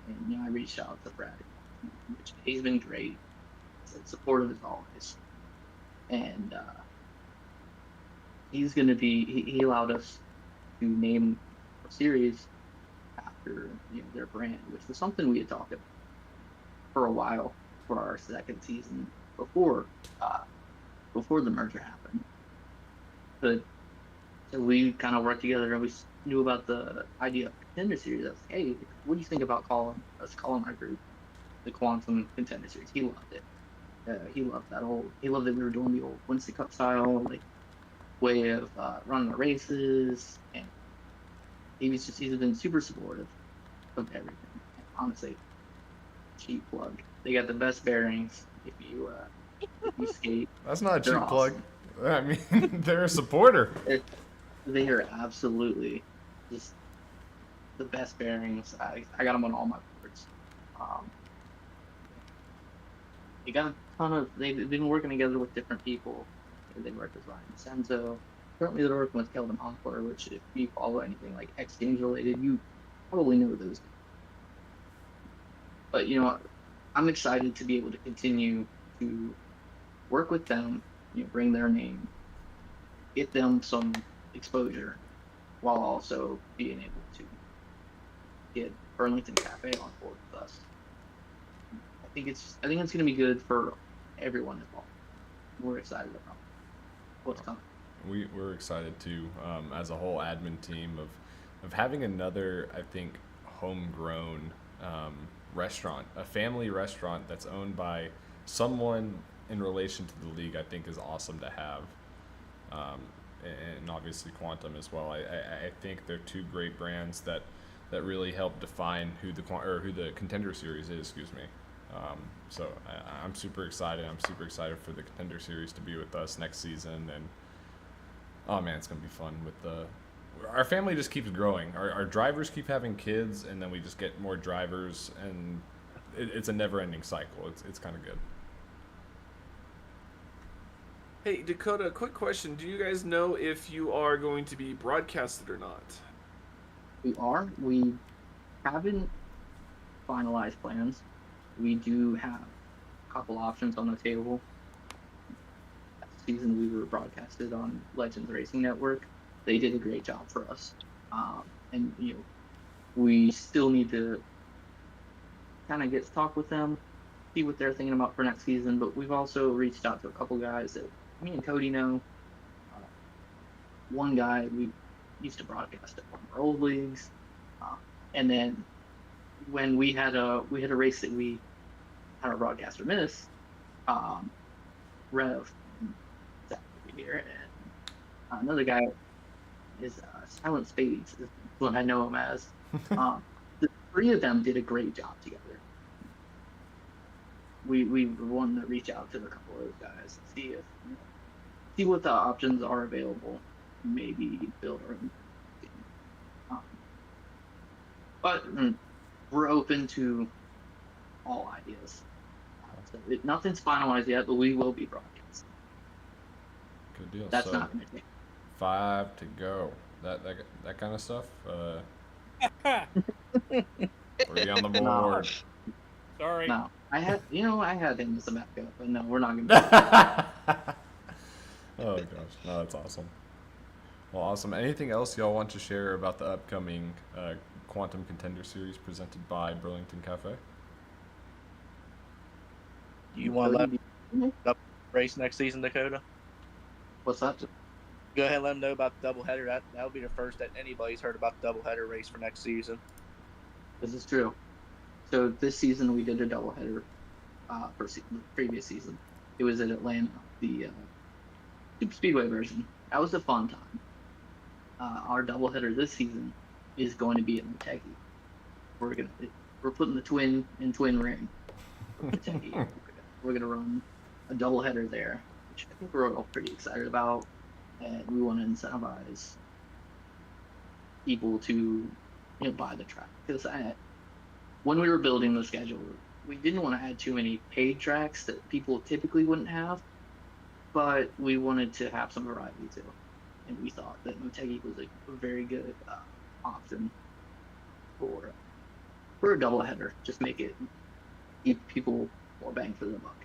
S4: And I reached out to Brad, which he's been great, supportive as always. And he allowed us to name a series after their brand, which was something we had talked about for a while for our second season before the merger happened. But so we kind of worked together, and we knew about the idea of contender series. I was like, hey, what do you think about calling our group the Quantum Contender Series? He loved it. He loved that he loved that we were doing the old Winston Cup style, like way of running the races, and he's been super supportive of everything. And honestly, cheap plug. They got the best bearings. If you skate,
S2: That's not a
S4: they're
S2: cheap plug.
S4: awesome.
S2: I mean, they're a supporter.
S4: They are absolutely just the best bearings. I got them on all my boards. Um, they got a ton of. They've been working together with different people. They work with Ryan Senzo. Currently, they're working with Kelvin Honkler, which if you follow anything like exchange related, you probably know those guys. But I'm excited to be able to continue to work with them. Bring their name, get them some exposure, while also being able to get Burlington Cafe on board with us. I think it's going to be good for everyone involved. We're excited about what's coming.
S2: We're excited too, as a whole admin team of having another, I think, homegrown restaurant, a family restaurant that's owned by someone in relation to the league. I think is awesome to have, and obviously Quantum as well. I think they're two great brands that really help define who the Contender Series is. Excuse me. So I'm super excited. I'm super excited for the Contender Series to be with us next season, and oh man, it's gonna be fun with our family just keeps growing. Our drivers keep having kids, and then we just get more drivers, and it's a never-ending cycle. It's kind of good.
S6: Hey, Dakota, quick question. Do you guys know if you are going to be broadcasted or not?
S4: We are. We haven't finalized plans. We do have a couple options on the table. Last season we were broadcasted on Legends Racing Network. They did a great job for us. And we still need to kind of get to talk with them, see what they're thinking about for next season. But we've also reached out to a couple guys that me and Cody know. One guy we used to broadcast at one of our old leagues, and then when we had a race that we had our broadcaster miss, Rev here, and another guy is Silent Spades is what I know him as. The three of them did a great job together. We wanted to reach out to a couple of those guys and see what the options are available. Maybe build our own team. But we're open to all ideas. So nothing's finalized yet, but we will be broadcasting.
S2: Good deal.
S4: That's
S2: So,
S4: not going to take.
S2: 5 to go. That kind of stuff. Or are you on the board?
S3: Sorry.
S4: No, I had him as a backup, but no, we're not going to.
S2: Oh gosh, no, that's awesome. Well, awesome. Anything else y'all want to share about the upcoming Quantum Contender Series presented by Burlington Cafe?
S7: You want to let race next season, Dakota?
S4: What's that?
S7: Go ahead and let them know about the doubleheader. That'll be the first that anybody's heard about the doubleheader race for next season.
S4: This is true. So this season we did a doubleheader for the previous season. It was at Atlanta, the Super Speedway version. That was a fun time. Our doubleheader this season is going to be at Motegi. We're putting the twin ring for Motegi. We're gonna run a doubleheader there, which I think we're all pretty excited about, and we want to incentivize people to buy the track, because when we were building the schedule, we didn't want to add too many paid tracks that people typically wouldn't have, but we wanted to have some variety too, and we thought that Motegi was a very good option for a doubleheader. Just give people more bang for the buck.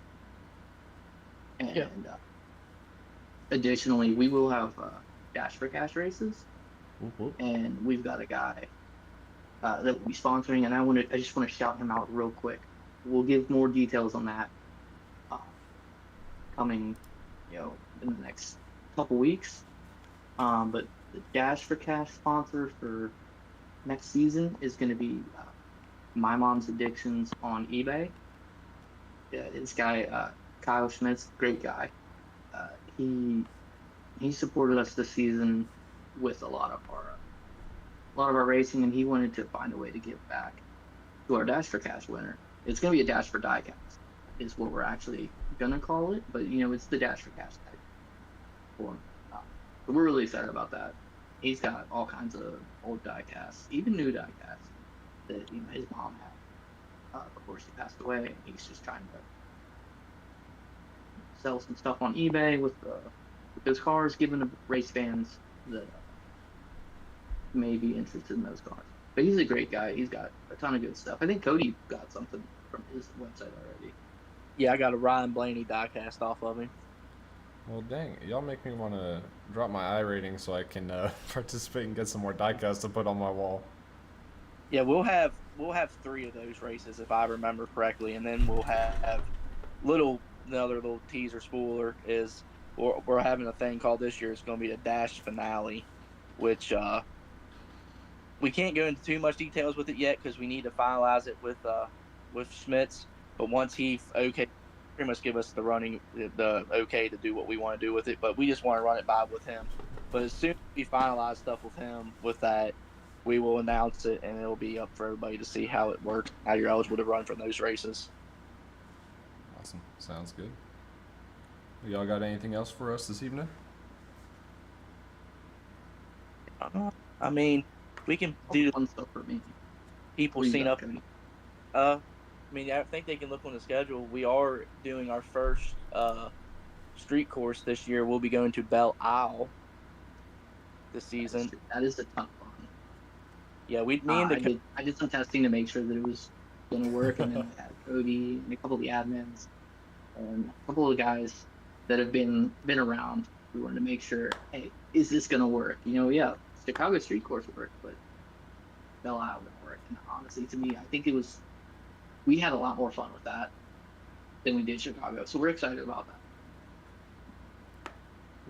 S4: And additionally, we will have Dash for Cash races, and we've got a guy that will be sponsoring, and I just want to shout him out real quick. We'll give more details on that coming, in the next couple weeks. But the Dash for Cash sponsor for next season is going to be My Mom's Addictions on eBay. Yeah, this guy Kyle Schmidt's a great guy. He he supported us this season with a lot of our racing, and he wanted to find a way to give back to our Dash for Cash winner. It's going to be a Dash for Diecast, is what we're actually going to call it, but it's the Dash for Cash type form. So we're really excited about that. He's got all kinds of old diecasts, even new diecasts that his mom had. Of course, he passed away, and he's just trying to sell some stuff on eBay with those cars, giving to race fans that may be interested in those cars. But he's a great guy. He's got a ton of good stuff. I think Cody got something from his website already.
S7: Yeah, I got a Ryan Blaney diecast off of him.
S2: Well, dang, y'all make me want to drop my I rating so I can participate and get some more diecasts to put on my wall.
S7: Yeah, we'll have 3 of those races if I remember correctly, and then we'll have another little teaser spoiler is we're having a thing called this year. It's going to be the Dash Finale, which we can't go into too much details with it yet because we need to finalize it with Schmitz. But once he pretty much give us the okay to do what we want to do with it, but we just want to run it by with him. But as soon as we finalize stuff with him with that, we will announce it, and it'll be up for everybody to see how it works, how you're eligible to run from those races.
S2: Awesome. Sounds good. Y'all got anything else for us this evening?
S7: I mean, we can do
S4: fun stuff for me.
S7: people seen up. I mean, I think they can look on the schedule. We are doing our first street course this year. We'll be going to Belle Isle this season.
S4: That is a ton of fun.
S7: Yeah,
S4: I did some testing to make sure that it was going to work, and then I had Cody and a couple of the admins and a couple of guys that have been around. We wanted to make sure, hey, is this going to work? Yeah, Chicago street course worked, but Belle Isle didn't work. And honestly, to me, I think we had a lot more fun with that than we did Chicago. So we're excited about that.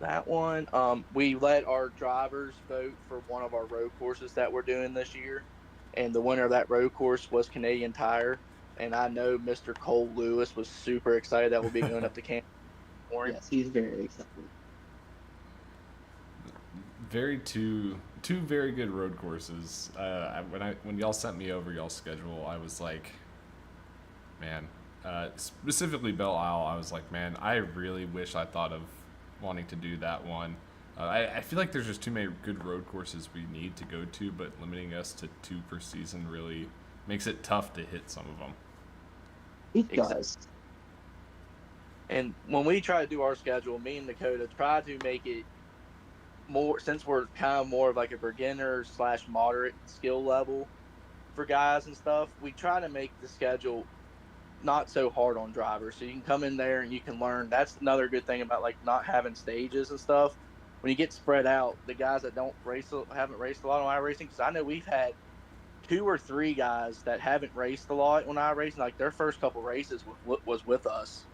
S7: That one, we let our drivers vote for one of our road courses that we're doing this year, and the winner of that road course was Canadian Tire. And I know Mr. Cole Lewis was super excited that we'll be going up to Kansas.
S4: Yes, he's very excited.
S2: Two very good road courses. When y'all sent me over y'all's schedule, I was like, man, specifically Belle Isle, I was like, man, I really wish I thought of wanting to do that one. I feel like there's just too many good road courses we need to go to, but limiting us to 2 per season really makes it tough to hit some of them.
S4: It does.
S7: And when we try to do our schedule, me and Dakota try to make it more, since we're kind of more of like a beginner / moderate skill level for guys and stuff, we try to make the schedule not so hard on drivers. So you can come in there and you can learn. That's another good thing about like not having stages and stuff. When you get spread out, the guys that haven't raced a lot on iRacing, because I know we've had 2 or 3 guys that haven't raced a lot on iRacing, like their first couple races was with us.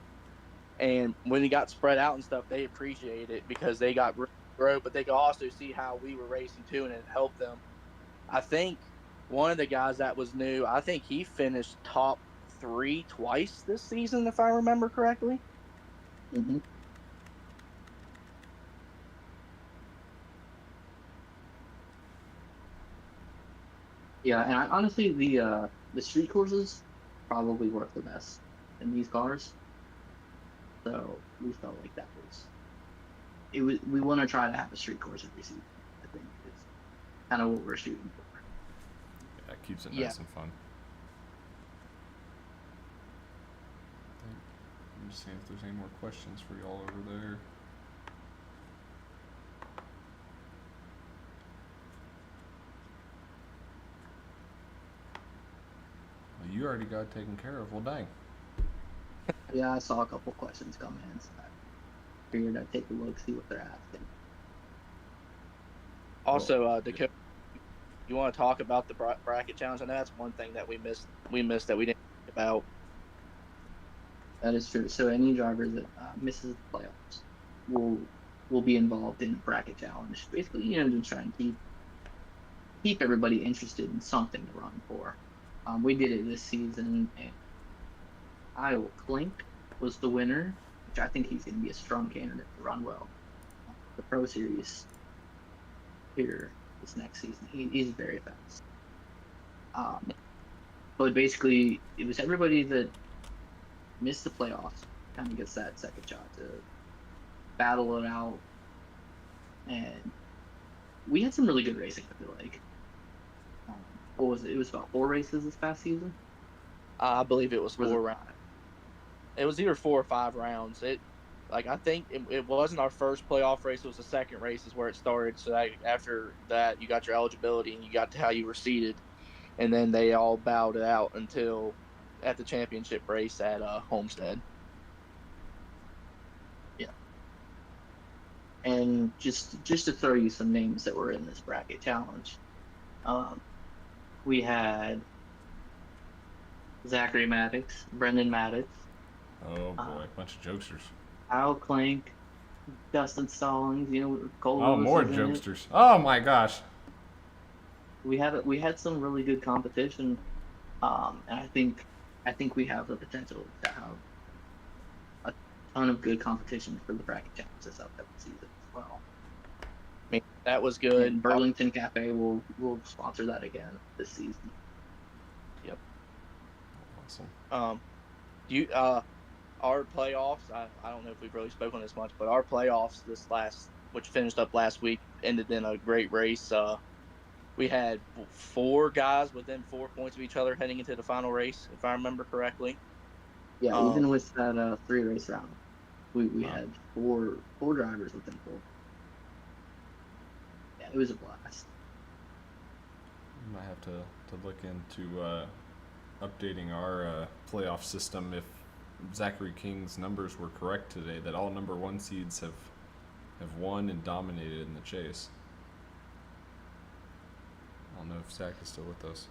S7: And when he got spread out and stuff, they appreciate it because they got grow, but they could also see how we were racing too, and it helped them. I think one of the guys that was new, I think he finished top 3 twice this season, if I remember correctly.
S4: Mm-hmm. Yeah, and honestly, the street courses probably work the best in these cars. So we felt like we want to try to have a street course every season. I think it's kind of what we're shooting for.
S2: That keeps it nice and fun. I'm just seeing if there's any more questions for y'all over there. Well, you already got it taken care of. Well, dang.
S4: Yeah, I saw a couple questions come in, so I figured I'd take a look, see what they're asking.
S7: Also, Dakota, you want to talk about the bracket challenge? I know that's one thing that we missed that we didn't think about.
S4: That is true. So any driver that misses the playoffs will be involved in a bracket challenge. Basically, to try and keep everybody interested in something to run for. We did it this season, and Iowa Klink was the winner, which I think he's going to be a strong candidate to run well. the Pro Series here this next season. He's very fast. But basically, it was everybody that missed the playoffs kind of gets that second shot to battle it out. And we had some really good racing, I feel like. What was it? It was about 4 races this past season.
S7: I believe it was
S4: Was
S7: 4
S4: it
S7: rounds. It was either 4 or 5 rounds. I think it wasn't our first playoff race. It was the second race is where it started. So after that, you got your eligibility and you got to how you were seeded, and then they all bowed it out until at the championship race at Homestead.
S4: Yeah. And just to throw you some names that were in this bracket challenge, we had Zachary Maddox, Brendan Maddox,
S2: Oh boy, bunch of jokesters.
S4: Al Clank, Dustin Stallings, Cole
S2: Oh,
S4: Lewis
S2: more
S4: is in it.
S2: jokesters. Oh my gosh.
S4: We had some really good competition, and I think we have the potential to have a ton of good competition for the bracket challenge this upcoming season as well.
S7: I mean, that was good.
S4: And Burlington Cafe will sponsor that again this season.
S7: Yep.
S2: Awesome.
S7: Our playoffs, I don't know if we've really spoken this much, but our playoffs which finished up last week, ended in a great race. We had 4 guys within 4 points of each other heading into the final race, if I remember correctly.
S4: Yeah, even with that 3 race round, we had four drivers within 4. Yeah, it was a blast.
S2: We might have to look into updating our playoff system if Zachary King's numbers were correct today, that all number 1 seeds have won and dominated in the chase. I don't know if Zach is still with us.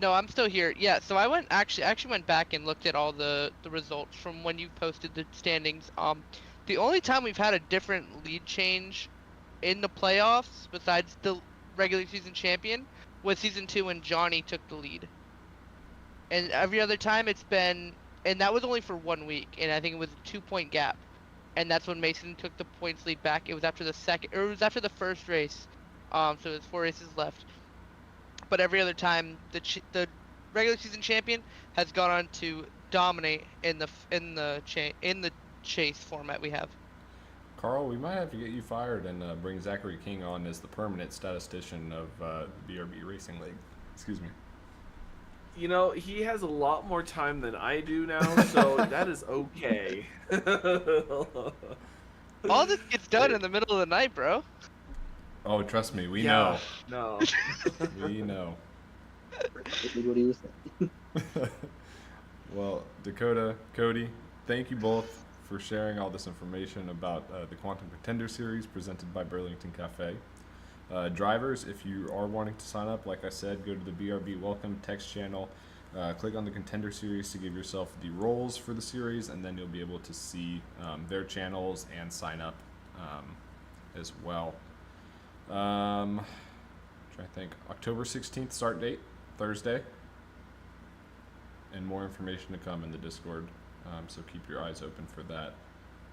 S5: No, I'm still here. Yeah, so I actually went back and looked at all the results from when you posted the standings. The only time we've had a different lead change in the playoffs, besides the regular season champion, was season 2 when Johnny took the lead. And every other time it's been, and that was only for 1 week, and I think it was a 2-point gap. And that's when Mason took the points lead back. It was after the first race. So there's 4 races left. But every other time, the regular season champion has gone on to dominate in the chase format we have.
S2: Carl, we might have to get you fired and bring Zachary King on as the permanent statistician of the BRB Racing League. Excuse me.
S6: He has a lot more time than I do now, so that is okay.
S5: All this gets done in the middle of the night, bro.
S2: Oh, trust me, we
S6: Yeah,
S2: know.
S6: No.
S2: We know.
S4: Exactly what he was saying.
S2: Well, Dakota, Cody, thank you both for sharing all this information about the Quantum Contender Series presented by Burlington Cafe. Drivers, if you are wanting to sign up, like I said, go to the BRB Welcome text channel, click on the Contender Series to give yourself the roles for the series, and then you'll be able to see their channels and sign up as well. Trying to think. October 16th start date, Thursday. And more information to come in the Discord, so keep your eyes open for that.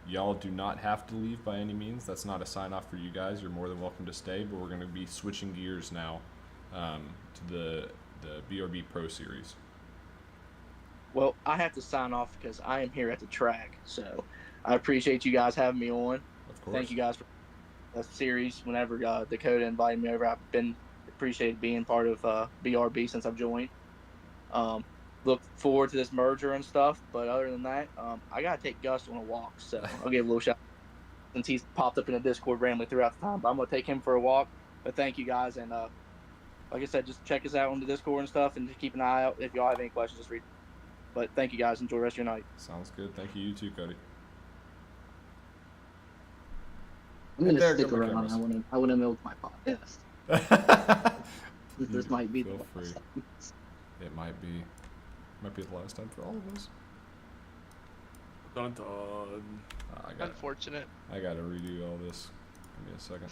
S2: Y'all do not have to leave by any means. That's not a sign off for you guys. You're more than welcome to stay, but we're going to be switching gears now to the BRB Pro Series.
S7: Well, I have to sign off because I am here at the track. So I appreciate you guys having me on.
S2: Of course.
S7: Thank you guys for the series. Whenever Dakota invited me over, I've been appreciated being part of BRB since I've joined. Look forward to this merger and stuff, but other than that, I gotta take Gus on a walk, so I'll give a little shout since he's popped up in the Discord randomly throughout the time. But I'm gonna take him for a walk. But thank you guys, and like I said, just check us out on the Discord and stuff, and just keep an eye out. If y'all have any questions, just read. But thank you guys. Enjoy the rest of your night.
S2: Sounds good. Thank you. You too, Cody.
S4: I'm gonna
S2: There,
S4: stick
S2: good luck,
S4: around.
S2: cameras.
S4: I want to milk my podcast. This might be the
S2: Feel
S4: last
S2: free.
S4: time.
S2: It might be the last time for all of us.
S6: Dun dun.
S5: Unfortunate.
S2: I gotta redo all this. Give me a second.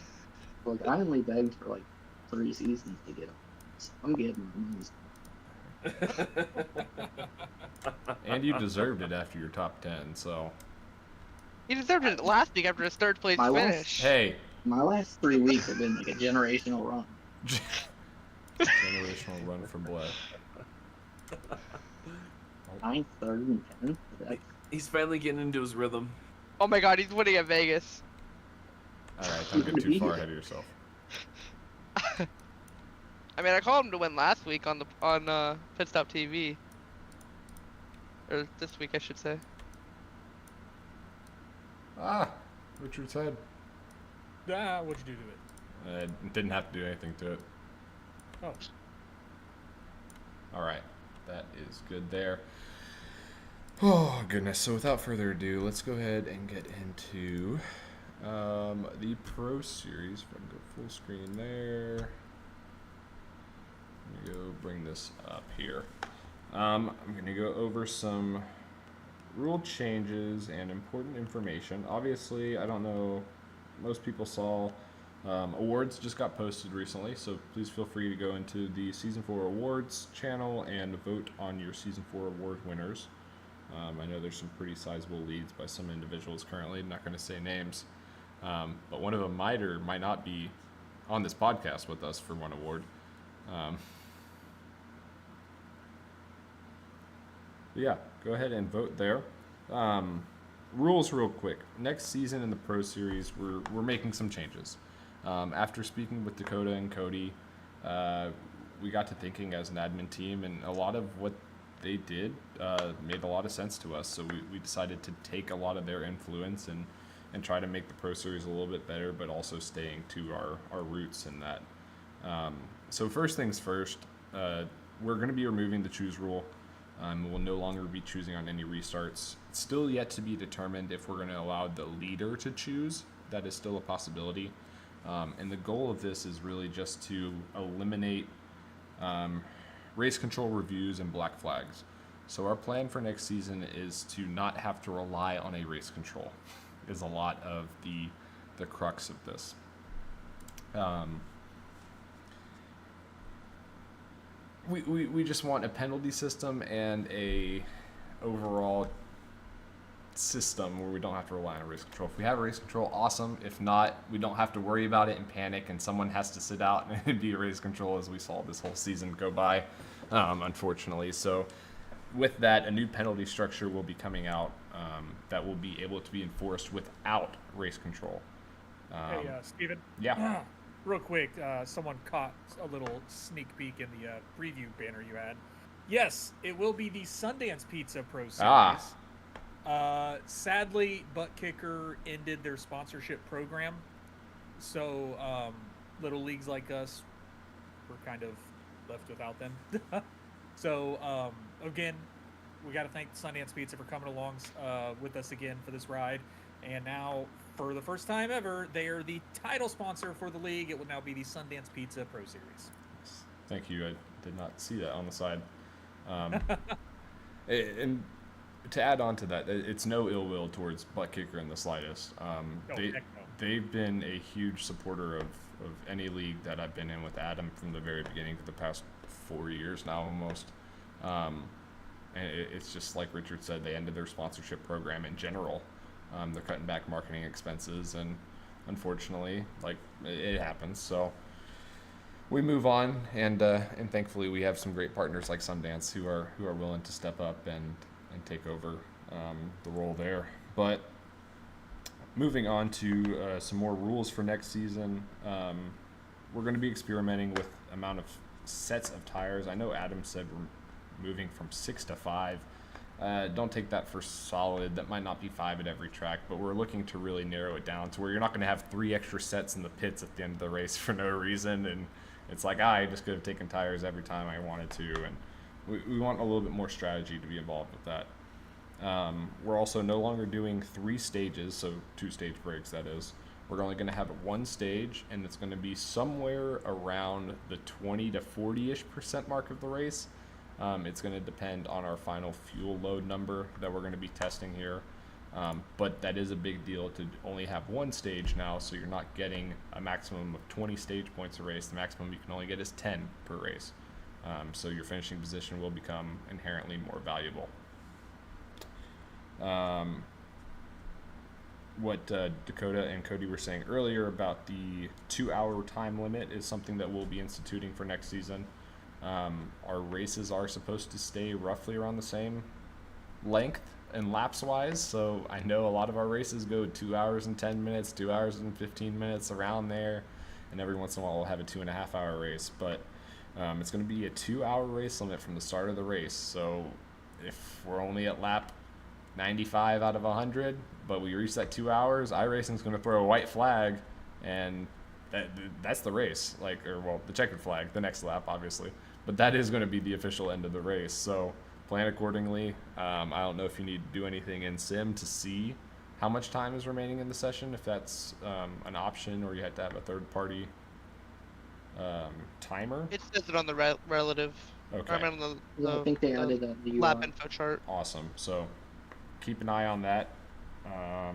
S4: Look, I only begged for like 3 seasons to get them. So I'm getting these.
S2: And you deserved it after your top 10, so
S5: He deserved it last week after his third place
S4: My last-
S5: finish.
S2: Hey,
S4: My last 3 weeks have been like a generational run.
S2: generational run for Bled.
S4: 9th, 3rd, and 10th.
S6: He's finally getting into his rhythm.
S5: Oh my god, he's winning at Vegas.
S2: All right, don't get too far ahead of yourself.
S5: I mean, I called him to win last week on Pit Stop TV. Or this week, I should say.
S2: Ah, Richard's head.
S3: What'd you do to it?
S2: Didn't have to do anything to it.
S3: Oh.
S2: All right, that is good there. Oh goodness! So without further ado, let's go ahead and get into the Pro Series. If I can go full screen there. Let me go bring this up here. I'm going to go over some rule changes and important information. Obviously, I don't know, most people saw awards just got posted recently, so please feel free to go into the Season 4 Awards channel and vote on your Season 4 award winners. I know there's some pretty sizable leads by some individuals currently. I'm not going to say names, but one of them might or might not be on this podcast with us for one award. Yeah, go ahead and vote there. Rules real quick. Next season in the Pro Series, we're making some changes. After speaking with Dakota and Cody, we got to thinking as an admin team, and a lot of what they did made a lot of sense to us. So we decided to take a lot of their influence and try to make the Pro Series a little bit better, but also staying to our roots in that. So first things first, we're going to be removing the choose rule. We'll no longer be choosing on any restarts. It's still yet to be determined if we're going to allow the leader to choose. That is still a possibility. And the goal of this is really just to eliminate race control reviews and black flags. So our plan for next season is to not have to rely on a race control, is a lot of the crux of this. We just want a penalty system and a overall system where we don't have to rely on race control. If we have race control, awesome. If not, we don't have to worry about it and panic, and someone has to sit out and be race control, as we saw this whole season go by, unfortunately. So with that, a new penalty structure will be coming out that will be able to be enforced without race control.
S3: Hey, Steven.
S2: Yeah.
S3: Real quick, someone caught a little sneak peek in the preview banner you had. Yes, it will be the Sundance Pizza Pro Series. Sadly, Butt Kicker ended their sponsorship program, so little leagues like us were kind of left without them. So again, we got to thank Sundance Pizza for coming along with us again for this ride. And now, for the first time ever, they are the title sponsor for the league. It will now be the Sundance Pizza Pro Series.
S2: Thank you. I did not see that on the side. And to add on to that, it's no ill will towards Butt Kicker in the slightest. They've been a huge supporter of any league that I've been in with Adam from the very beginning for the past 4 years now almost. And it's just like Richard said, they ended their sponsorship program in general. They're cutting back marketing expenses, and unfortunately, like, it happens. So we move on, and thankfully we have some great partners like Sundance who are willing to step up and take over the role there. But moving on to some more rules for next season, we're going to be experimenting with amount of sets of tires. I know Adam said we're moving from 6 to 5. Don't take that for solid. That might not be 5 at every track, but we're looking to really narrow it down to where you're not going to have 3 extra sets in the pits at the end of the race for no reason. And it's like, I just could have taken tires every time I wanted to. And we want a little bit more strategy to be involved with that. We're also no longer doing 3 stages, so 2 stage breaks, that is. We're only going to have 1 stage, and it's going to be somewhere around the 20 to 40-ish% mark of the race. It's going to depend on our final fuel load number that we're going to be testing here. But that is a big deal to only have 1 stage now, so you're not getting a maximum of 20 stage points a race. The maximum you can only get is 10 per race. So your finishing position will become inherently more valuable. what Dakota and Cody were saying earlier about the 2-hour time limit is something that we'll be instituting for next season. Our races are supposed to stay roughly around the same length and laps wise, so I know a lot of our races go 2 hours and 10 minutes, 2 hours and 15 minutes, around there, and every once in a while we'll have a 2.5 hour race, but it's going to be a 2-hour race limit from the start of the race. So if we're only at lap 95 out of 100, but we reach that 2 hours, iRacing's going to throw a white flag, and that's the race, the checkered flag, the next lap, obviously. But that is going to be the official end of the race. So plan accordingly. I don't know if you need to do anything in sim to see how much time is remaining in the session, if that's an option, or you have to have a third-party timer.
S5: It says it on the relative.
S2: Okay.
S5: I remember on
S4: Yeah, I think they added that in the
S5: lap
S4: UI.
S5: info chart.
S2: Awesome. So keep an eye on that. I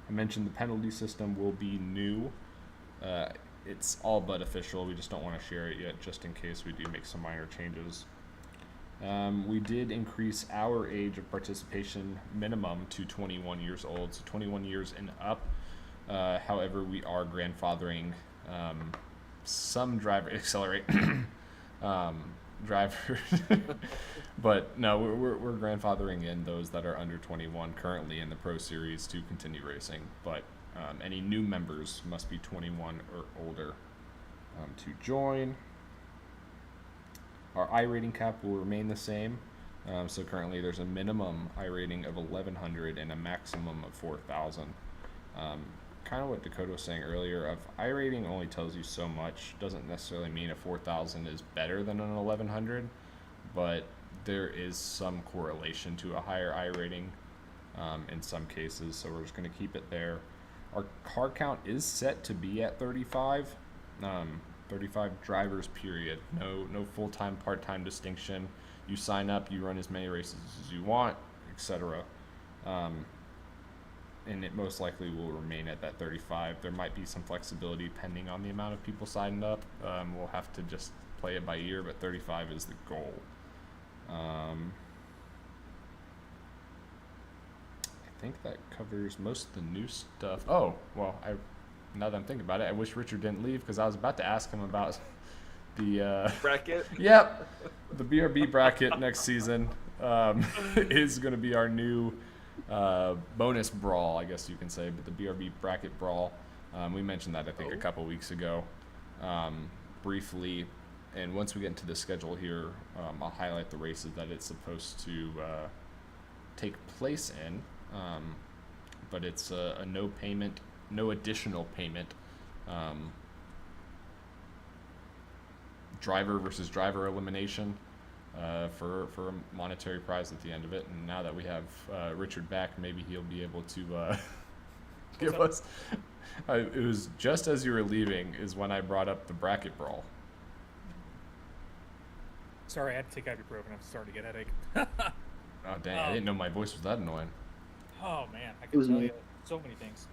S2: mentioned the penalty system will be new. It's all but official. We just don't want to share it yet, just in case we do make some minor changes. We did increase our age of participation minimum to 21 years old, so 21 years and up. However, we are grandfathering some drivers, but no, we're grandfathering in those that are under 21 currently in the Pro Series to continue racing. But any new members must be 21 or older to join. Our iRating cap will remain the same. So currently there's a minimum iRating of 1100 and a maximum of 4000. Kind of what Dakota was saying earlier, of iRating only tells you so much. Doesn't necessarily mean a 4000 is better than an 1100, but there is some correlation to a higher iRating in some cases, so we're just going to keep it there. Our car count is set to be at 35. 35 drivers, period. No full-time, part-time distinction. You sign up, you run as many races as you want, etc. And it most likely will remain at that 35. There might be some flexibility depending on the amount of people signed up. We'll have to just play it by ear, but 35 is the goal. I think that covers most of the new stuff. Oh, well, now that I'm thinking about it, I wish Richard didn't leave, because I was about to ask him about the
S6: Bracket?
S2: Yep, the BRB bracket next season is going to be our new bonus brawl, I guess you can say, but the BRB bracket brawl. We mentioned that, I think, a couple weeks ago briefly, and once we get into the schedule here, I'll highlight the races that it's supposed to take place in, but it's a no additional payment driver versus driver elimination for a monetary prize at the end of it. And now that we have Richard back, maybe he'll be able to give us. It was just as you were leaving is when I brought up the bracket brawl.
S3: Sorry, I had to take ibuprofen. I'm starting to get a headache.
S2: Oh dang! I didn't know my voice was that annoying.
S3: Oh man, I
S4: It
S3: can
S4: was
S3: tell
S4: me.
S3: you so many things.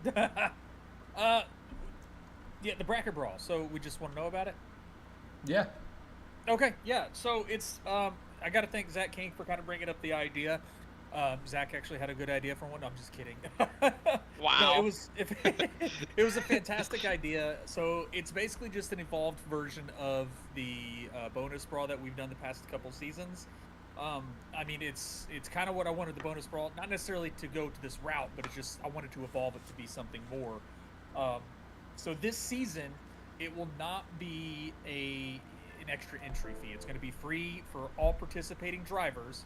S3: Yeah, the bracket brawl. So we just want to know about it.
S2: Yeah.
S3: Okay, yeah. So it's I got to thank Zach King for kind of bringing up the idea. Zach actually had a good idea for one. No, I'm just kidding.
S5: Wow.
S3: No, it was a fantastic idea. So it's basically just an evolved version of the bonus brawl that we've done the past couple seasons. I mean, it's kind of what I wanted the bonus brawl, not necessarily to go to this route, but it's just I wanted to evolve it to be something more. So this season, it will not be an extra entry fee. It's going to be free for all participating drivers.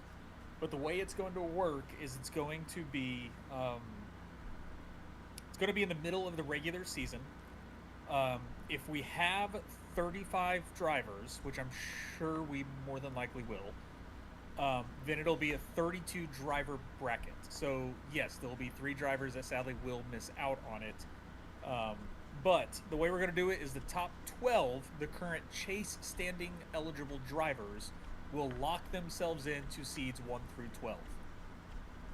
S3: But the way it's going to work is it's going to be in the middle of the regular season. If we have 35 drivers, which I'm sure we more than likely will, then it'll be a 32 driver bracket. So yes, there'll be 3 drivers that sadly will miss out on it. But the way we're going to do it is the top 12, the current chase standing eligible drivers, will lock themselves into seeds 1 through 12.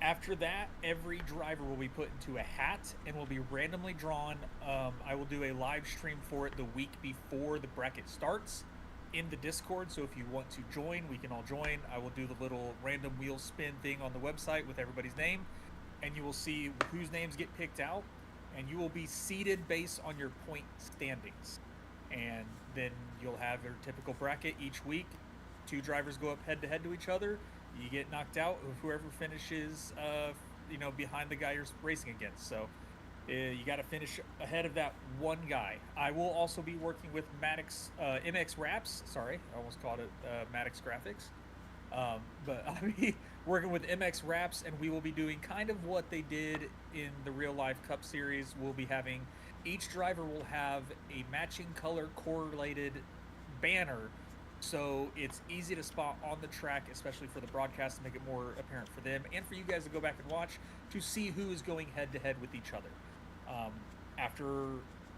S3: After that, every driver will be put into a hat and will be randomly drawn. I will do a live stream for it the week before the bracket starts in the Discord. So if you want to join, we can all join. I will do the little random wheel spin thing on the website with everybody's name. and you will see whose names get picked out, and you will be seeded based on your point standings. And then you'll have your typical bracket each week. 2 drivers go up head to head to each other. You get knocked out of whoever finishes, behind the guy you're racing against. So you got to finish ahead of that one guy. I will also be working with MX Wraps. Sorry, I almost called it Maddox Graphics. But I'll be working with MX Wraps, and we will be doing kind of what they did in the real life Cup Series. We'll be having each driver will have a matching color correlated banner, so it's easy to spot on the track, especially for the broadcast, to make it more apparent for them and for you guys to go back and watch to see who is going head to head with each other. After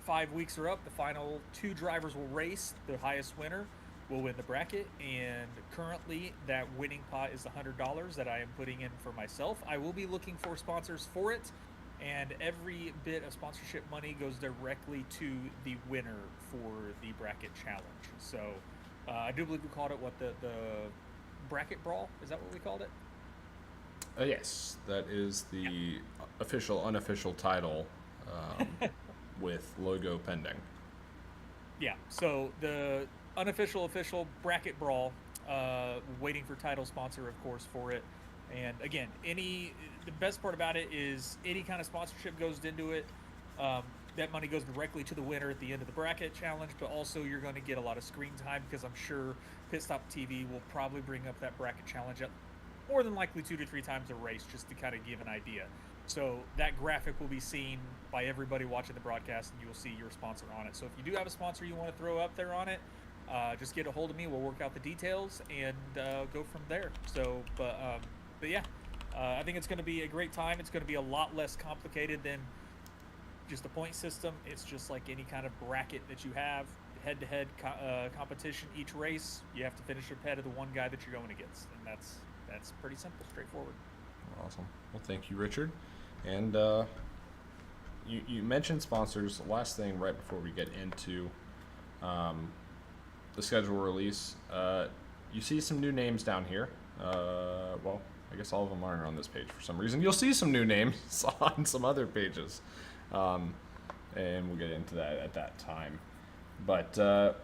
S3: 5 weeks are up, the final 2 drivers will race. The highest winner will win the bracket, and currently that winning pot is the $100 that I am putting in for myself. I will be looking for sponsors for it, and every bit of sponsorship money goes directly to the winner for the bracket challenge. So I do believe we called it the bracket brawl. Is that what we called it?
S2: Yes, that is the official, unofficial title with logo pending.
S3: Yeah, so the unofficial, official bracket brawl, waiting for title sponsor, of course, for it. And again, the best part about it is any kind of sponsorship goes into it. That money goes directly to the winner at the end of the bracket challenge, but also you're going to get a lot of screen time, because I'm sure Pit Stop TV will probably bring up that bracket challenge up more than likely 2 to 3 times a race, just to kind of give an idea. So that graphic will be seen by everybody watching the broadcast, and you will see your sponsor on it. So if you do have a sponsor you want to throw up there on it, just get a hold of me. We'll work out the details and go from there. So, but yeah, I think it's going to be a great time. It's going to be a lot less complicated than just a point system. It's just like any kind of bracket that you have, head-to-head competition. Each race, you have to finish ahead of the one guy that you're going against, and that's pretty simple, straightforward.
S2: Awesome. Well, thank you, Richard. And you mentioned sponsors. Last thing, right before we get into the schedule release, you see some new names down here. Well, I guess all of them aren't on this page for some reason. You'll see some new names on some other pages, and we'll get into that at that time. But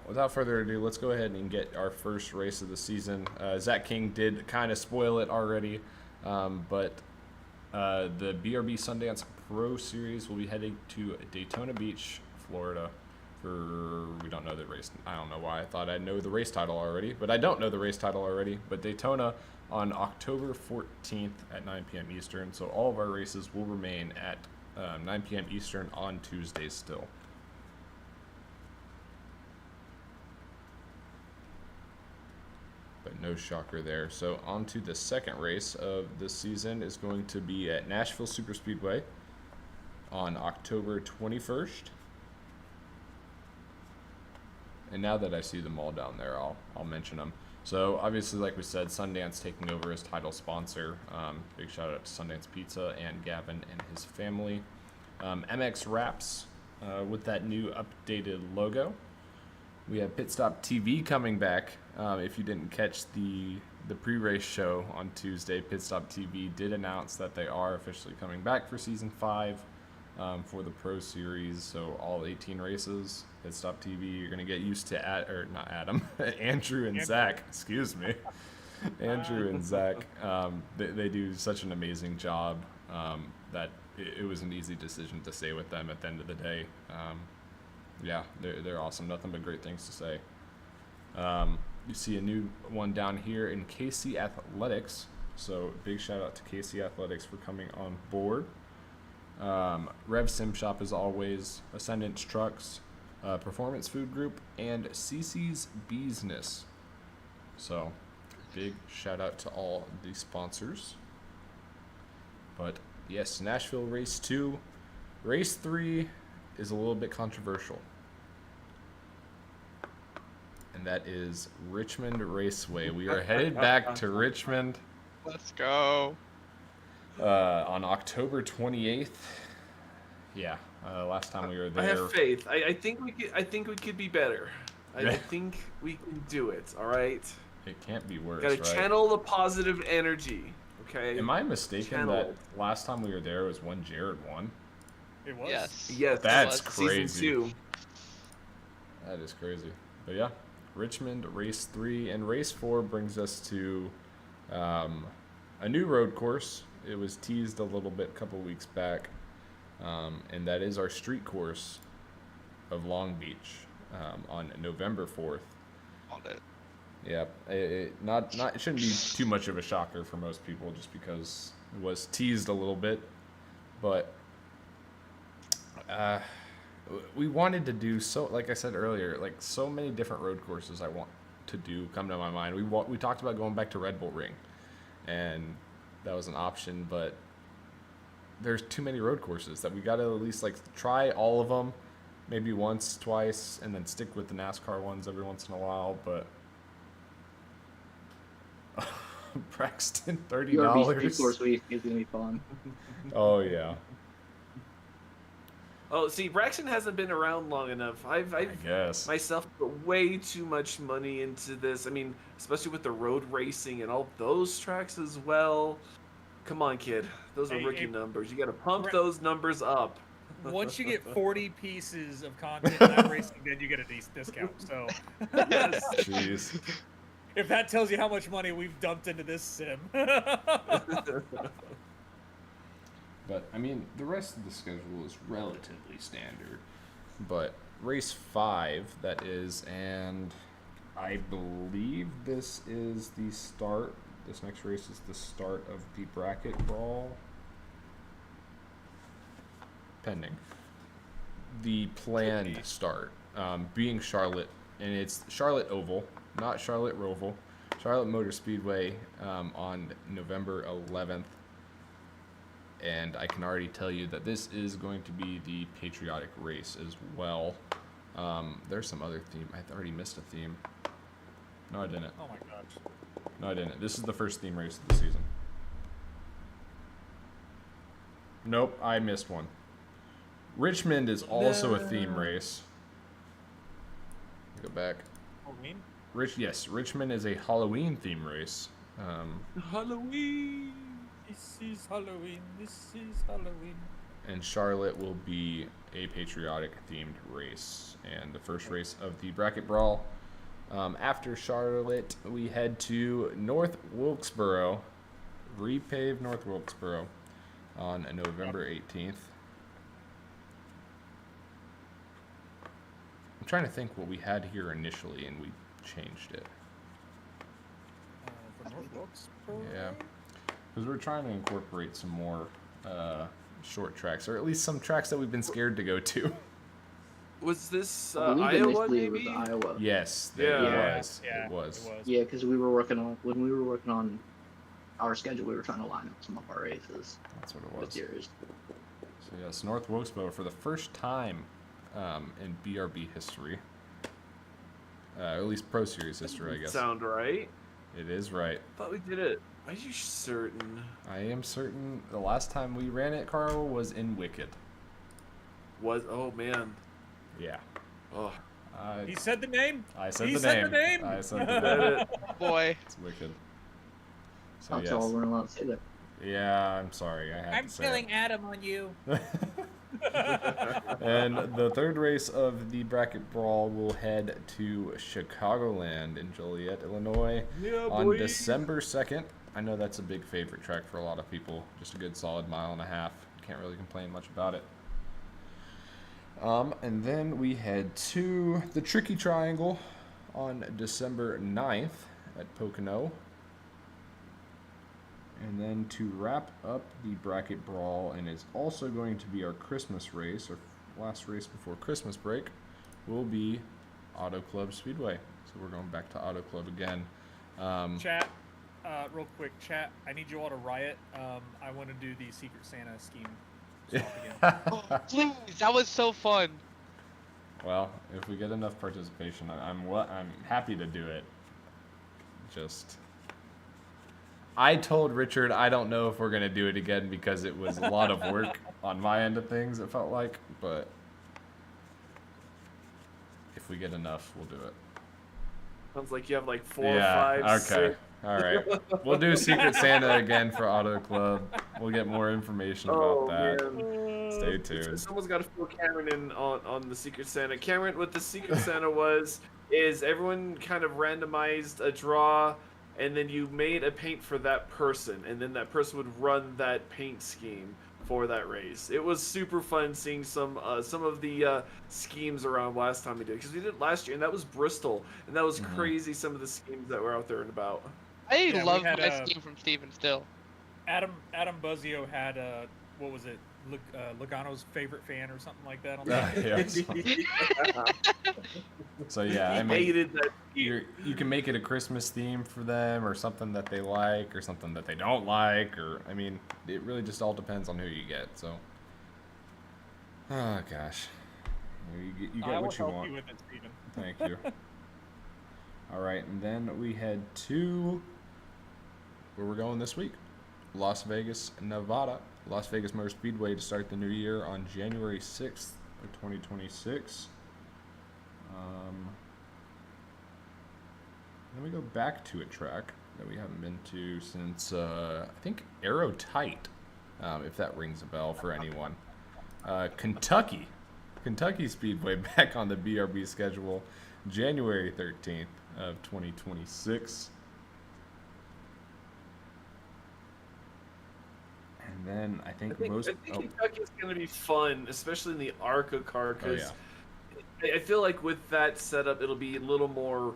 S2: without further ado, let's go ahead and get our first race of the season. Zach King did kind of spoil it already, but the BRB Sundance Pro Series will be heading to Daytona Beach, Florida. We don't know the race. I don't know why I thought I know the race title already, but I don't know the race title already. But Daytona on October 14th at 9 p.m. Eastern. So all of our races will remain at 9 p.m. Eastern on Tuesdays still. But no shocker there. So on to the second race of this season is going to be at Nashville Superspeedway on October 21st. And now that I see them all down there, I'll mention them. So obviously, like we said, Sundance taking over as title sponsor. Big shout out to Sundance Pizza and Gavin and his family. MX Wraps with that new updated logo. We have Pit Stop TV coming back. If you didn't catch the pre-race show on Tuesday, Pit Stop TV did announce that they are officially coming back for season 5 for the Pro Series. So all 18 races, Pit Stop TV. You're gonna get used to not Adam, Andrew and Zach. Excuse me, Andrew and Zach. They do such an amazing job that it was an easy decision to stay with them at the end of the day. Yeah, they're awesome. Nothing but great things to say. You see a new one down here in KC Athletics. So big shout out to KC Athletics for coming on board. Rev Sim Shop as always, Ascendance Trucks, Performance Food Group, and CC's Business. So big shout out to all the sponsors. But yes, Nashville Race 2. Race 3 is a little bit controversial. And that is Richmond Raceway. We are headed back to Richmond.
S5: Let's go.
S2: On October 28th. Yeah, last time we were there.
S6: I have faith. I think we could be better. I think we can do it. All right.
S2: It can't be worse.
S6: Gotta
S2: right?
S6: channel the positive energy. Okay.
S2: Am I mistaken
S6: Channel.
S2: that last time we were there was when Jared won?
S3: It was.
S5: Yes.
S6: Yes.
S2: That's
S5: it was.
S2: crazy.
S6: Season 2.
S2: That is crazy. But yeah, Richmond race 3 and race 4 brings us to a new road course. It was teased a little bit a couple weeks back, and that is our street course of Long Beach on November 4th.
S5: On it.
S2: Yeah, it shouldn't be too much of a shocker for most people just because it was teased a little bit, but we wanted to do so, like I said earlier, like so many different road courses I want to do come to my mind. We talked about going back to Red Bull Ring, and that was an option, but there's too many road courses that we got to at least like try all of them, maybe once, twice, and then stick with the NASCAR ones every once in a while. But Braxton, $30.
S4: URB Street Course Week is gonna be fun.
S2: Oh yeah,
S6: Oh, see, Braxton hasn't been around long enough.
S2: I guess.
S6: myself put way too much money into this. I mean, especially with the road racing and all those tracks as well. Come on, kid. Those are
S3: Hey,
S6: rookie
S3: hey,
S6: numbers. You got to pump
S3: Bra-
S6: those numbers up.
S3: Once you get 40 pieces of content in that racing, then you get a discount. So
S6: Yes.
S2: Jeez.
S3: if that tells you how much money we've dumped into this sim.
S2: But I mean, the rest of the schedule is relatively standard. But race 5, that is, and I believe this is the start. This next race is the start of the bracket brawl. Pending. The planned start being Charlotte, and it's Charlotte Oval, not Charlotte Roval. Charlotte Motor Speedway on November 11th. And I can already tell you that this is going to be the patriotic race as well. There's some other theme. I already missed a theme. No, I didn't.
S3: Oh my gosh.
S2: No, I didn't. This is the first theme race of the season. Nope, I missed one. Richmond is also a theme race. Go back.
S3: Halloween?
S2: Yes, Richmond is a Halloween theme race.
S6: Halloween.
S3: This is Halloween. This is Halloween.
S2: And Charlotte will be a patriotic themed race. And the first race of the bracket brawl. After Charlotte, we head to North Wilkesboro, repaved North Wilkesboro, on November 18th. I'm trying to think what we had here initially, and we changed it.
S3: For North Wilkesboro?
S2: Yeah, because we're trying to incorporate some more short tracks, or at least some tracks that we've been scared to go to.
S6: Was this
S4: I believe
S6: Iowa,
S4: initially
S6: maybe?
S4: it was Iowa.
S2: Yes,
S6: Yeah.
S2: it was.
S3: Yeah,
S2: It was.
S4: Yeah, because when we were working on our schedule, we were trying to line up some of our races
S2: That's what it
S4: with
S2: was.
S4: yours.
S2: So yes, North Wilkesboro for the first time in BRB history, at least Pro Series history, I guess.
S6: Sound right?
S2: It is right.
S6: Thought we did it. Are you certain?
S2: I am certain the last time we ran it, Carl, was in Wicked.
S6: Oh man.
S2: Yeah.
S6: Oh.
S3: He said the name.
S2: I said
S3: He
S2: the
S3: said
S2: name.
S3: the name.
S2: I said the name.
S5: Boy.
S2: It's Wicked. So
S4: That's all
S2: yes.
S4: we're allowed to say there.
S2: Yeah, I'm sorry. I had
S3: I'm
S2: to say
S3: spilling Adam on you.
S2: it. And the third race of the bracket brawl will head to Chicagoland in Joliet, Illinois,
S6: Yeah,
S2: on
S6: boy.
S2: December 2nd. I know that's a big favorite track for a lot of people. Just a good solid mile and a half. Can't really complain much about it. And then we head to the Tricky Triangle on December 9th at Pocono. And then to wrap up the bracket brawl, and it's also going to be our Christmas race, our last race before Christmas break, will be Auto Club Speedway. So we're going back to Auto Club again.
S3: Chat, real quick, chat. I need you all to riot. I want to do the Secret Santa scheme swap again.
S5: Oh, please, that was so fun.
S2: Well, if we get enough participation, I'm happy to do it. Just, I told Richard I don't know if we're gonna do it again because it was a lot of work on my end of things. It felt like, but if we get enough, we'll do it.
S6: Sounds like you have like 4
S2: Yeah,
S6: or 5,
S2: okay.
S6: 6.
S2: All right. We'll do Secret Santa again for Auto Club. We'll get more information about that.
S6: man.
S2: Stay tuned.
S6: Someone's got to fill Cameron in on the Secret Santa. Cameron, what the Secret Santa was is everyone kind of randomized a draw, and then you made a paint for that person, and then that person would run that paint scheme for that race. It was super fun seeing some of the schemes around last time we did, because we did it last year, and that was Bristol, and that was crazy. Some of the schemes that were out there and about.
S5: I
S3: Yeah, we
S5: love
S3: had,
S5: my scheme from Steven still.
S3: Adam Buzzio had what was it? Logano's favorite fan or something like that on
S2: Yeah.
S3: that.
S2: So yeah, I
S6: He
S2: mean,
S6: hated that.
S2: you can make it a Christmas theme for them, or something that they like, or something that they don't like, or I mean, it really just all depends on who you get. So, oh gosh, you
S3: I
S2: get
S3: will
S2: what you
S3: help
S2: want.
S3: you with it, Steven.
S2: Thank you. All right, and then we head to where we're going this week, Las Vegas, Nevada. Las Vegas Motor Speedway to start the new year on January 6th of 2026. Then we go back to a track that we haven't been to since, I think, Aerotight, if that rings a bell for anyone. Kentucky Speedway back on the BRB schedule, January 13th of 2026. And then I think
S6: Kentucky's going to be fun, especially in the ARCA car,
S2: Oh,
S6: because I feel like with that setup, it'll be a little more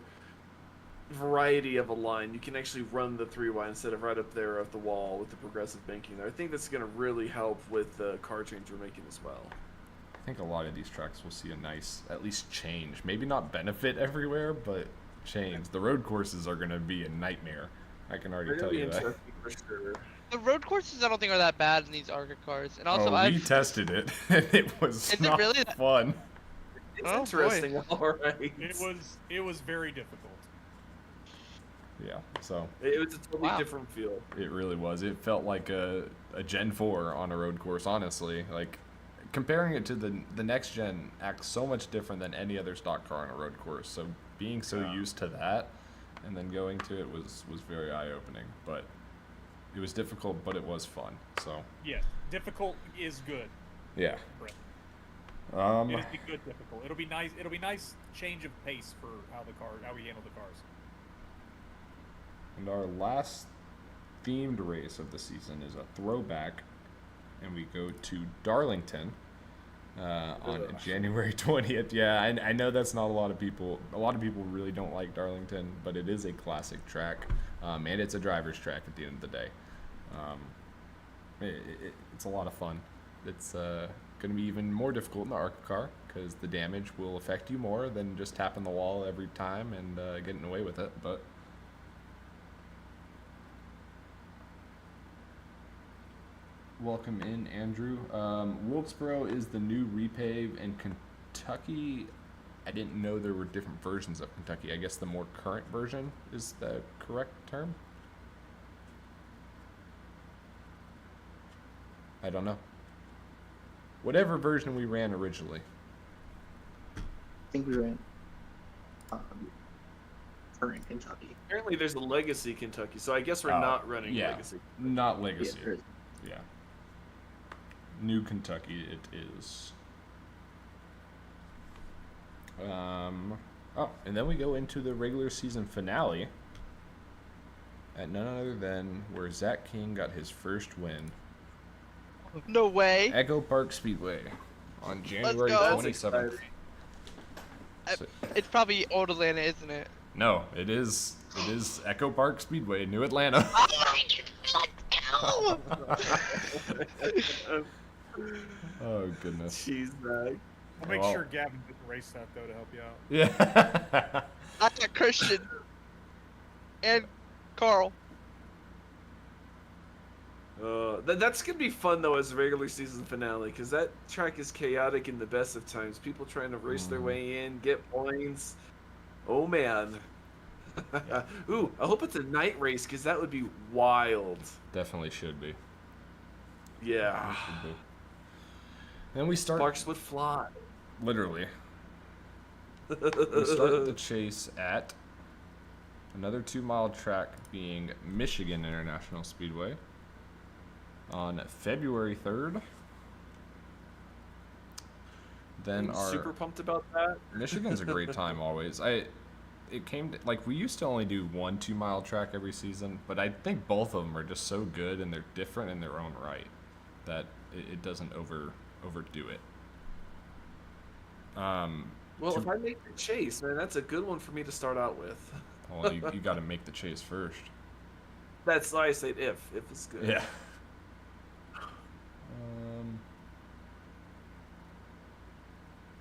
S6: variety of a line. You can actually run the 3Y instead of right up there at the wall with the progressive banking there. I think that's going to really help with the car change we're making as well.
S2: I think a lot of these tracks will see a nice, at least change. Maybe not benefit everywhere, but change. The road courses are going to be a nightmare. I can already
S6: They're
S2: tell
S6: going to
S2: you
S6: be
S2: that.
S6: interesting for sure.
S5: The road courses I don't think are that bad in these ARCA cars, and also
S2: We tested it, and it was
S5: Is it
S2: not
S5: really
S2: fun.
S6: It's
S5: Oh,
S6: interesting, all right.
S3: It was very difficult.
S2: Yeah, so
S6: It was a totally
S5: Wow.
S6: different feel.
S2: it really was. It felt like a Gen 4 on a road course, honestly. Like, comparing it to the next gen acts so much different than any other stock car on a road course. So being so used to that and then going to it was very eye-opening. But it was difficult, but it was fun. So
S3: Yes, difficult is good.
S2: yeah.
S3: Brett.
S2: Um,
S3: It'll be good difficult. It'll be nice. It'll be nice change of pace for how we handle the cars.
S2: and our last themed race of the season is a throwback, and we go to Darlington on January 20th. Yeah, I know that's not a lot of people. A lot of people really don't like Darlington, but it is a classic track, and it's a driver's track at the end of the day. It's a lot of fun. It's going to be even more difficult in the ARCA car because the damage will affect you more than just tapping the wall every time and getting away with it. But welcome in, Andrew. Wilkesboro is the new repave, and Kentucky, I didn't know there were different versions of Kentucky. I guess the more current version is the correct term? I don't know. Whatever version we ran originally.
S4: I think we ran current Kentucky.
S6: Apparently, there's a Legacy Kentucky, so I guess we're not running
S2: yeah.
S6: Legacy.
S2: Not
S4: Yeah,
S2: Legacy.
S4: there is.
S2: Yeah. New Kentucky it is. Oh, and then we go into the regular season finale at none other than where Zach King got his first win.
S5: No way.
S2: Echo Park Speedway on January
S5: go.
S2: 27th. So-
S5: It's probably Old Atlanta, isn't it?
S2: no, it is Echo Park Speedway, New Atlanta. Oh goodness.
S6: Jeez, Zach.
S3: I'll make
S2: Well-
S3: sure Gavin didn't race that though to help you out.
S2: Yeah.
S5: I got Christian and Carl.
S6: That's gonna be fun though as a regular season finale, because that track is chaotic in the best of times. People trying to race their way in, get points. Oh man. Ooh, I hope it's a night race, because that would be wild.
S2: Definitely should be.
S6: Yeah.
S2: Should be. Then we start
S6: Sparks would fly.
S2: literally. We start the chase at Another 2-mile track being Michigan International Speedway on February 3rd. Then
S6: I'm
S2: our
S6: super pumped about that.
S2: Michigan's a great time always. It came to, like, we used to only do 1 2-mile track every season, but I think both of them are just so good and they're different in their own right that it doesn't overdo it.
S6: Well, if I make the chase, man, that's a good one for me to start out with.
S2: Well, you got to make the chase first.
S6: That's why I said if it's good.
S2: Yeah.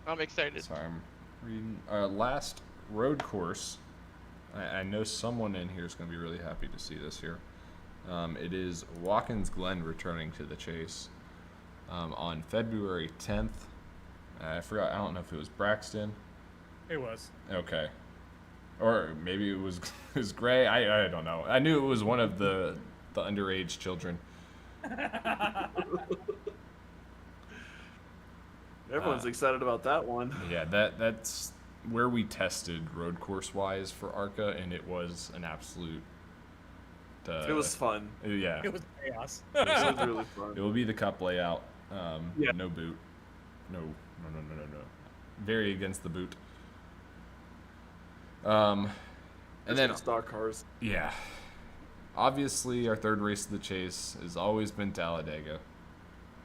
S5: I'm excited.
S2: Sorry, I'm reading. Last road course. I know someone in here is going to be really happy to see this here. It is Watkins Glen returning to the chase on February 10th. I forgot. I don't know if it was Braxton.
S3: It was.
S2: Okay. Or maybe it was Gray. I don't know. I knew it was one of the underage children.
S6: Everyone's excited about that one.
S2: Yeah, that's where we tested road course wise for ARCA, and it was an absolute.
S6: It was fun.
S2: Yeah.
S3: It was chaos.
S6: It was really fun.
S2: It will be the cup layout.
S6: Yeah.
S2: No boot. No. Very against the boot. And then
S6: stock cars.
S2: yeah, obviously our third race of the chase has always been Talladega,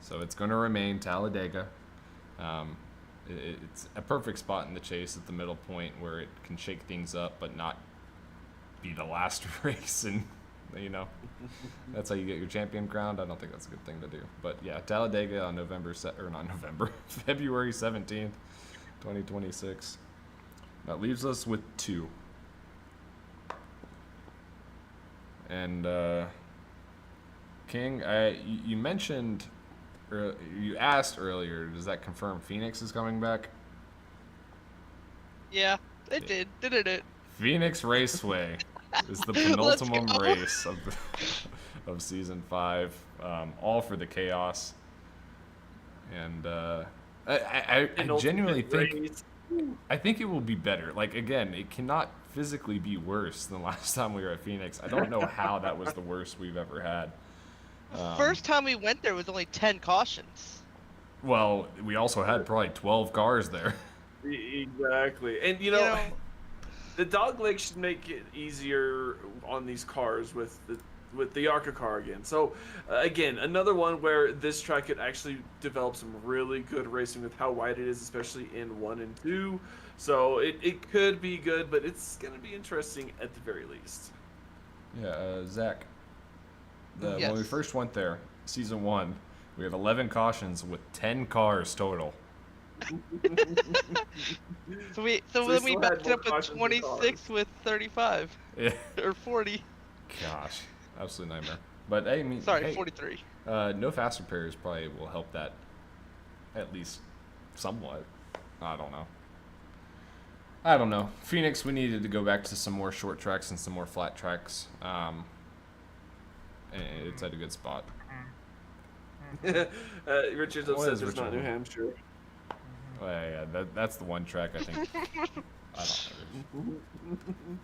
S2: so it's going to remain Talladega. It's a perfect spot in the chase at the middle point where it can shake things up but not be the last race, and that's how you get your champion crowned. I don't think that's a good thing to do, but yeah, Talladega on February 17th, 2026. That leaves us with 2. And King, you mentioned, or you asked earlier, does that confirm Phoenix is coming back?
S5: Yeah, it did. Did it?
S2: Phoenix Raceway is the
S5: Let's
S2: penultimate
S5: go.
S2: race of season 5, all for the chaos. And I genuinely think. I think it will be better. Like, again, it cannot physically be worse than last time we were at Phoenix. I don't know how that was the worst we've ever had.
S5: First time we went there was only 10 cautions.
S2: Well, we also had probably 12 cars there.
S6: Exactly. And, the dog leg should make it easier on these cars with the ARCA car again. So, again, another one where this track could actually develop some really good racing with how wide it is, especially in 1 and 2. So it could be good, but it's going to be interesting at the very least.
S2: Yeah, Zach,
S5: Yes.
S2: when we first went there, season 1, we had 11 cautions with 10 cars total.
S5: So
S6: we
S5: then we
S6: still had
S5: backed it
S6: more
S5: up with
S6: cautions than
S5: 26 with 35
S2: Yeah.
S5: or 40.
S2: Gosh, absolute nightmare. But hey, I mean,
S5: Sorry,
S2: hey,
S5: 43.
S2: no fast repairs probably will help that at least somewhat. I don't know. Phoenix, we needed to go back to some more short tracks and some more flat tracks. And it's at a good spot.
S6: Richard
S2: What
S6: says
S2: is
S6: it's not
S2: Richard?
S6: New Hampshire.
S2: Well, yeah, that's the one track I think.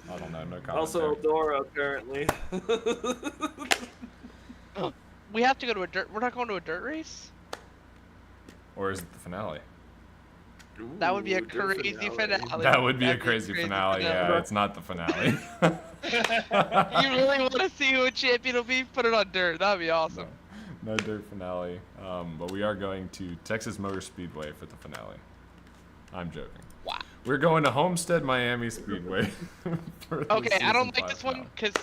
S2: I don't know. No comment
S6: Also,
S2: there.
S6: Dora, apparently.
S5: We have to go to a dirt. We're not going to a dirt race?
S2: Or is it the finale?
S5: That would be a
S6: Ooh, good
S5: crazy finale.
S2: That would be a
S5: That'd
S2: crazy finale. Yeah, it's not the finale.
S5: You really want to see who a champion will be? Put it on dirt. That'd be awesome.
S2: No dirt finale. But we are going to Texas Motor Speedway for the finale. I'm joking.
S5: Wow.
S2: We're going to Homestead Miami Speedway. For the
S5: Okay, I don't
S2: season
S5: like
S2: 5
S5: this one
S2: finale.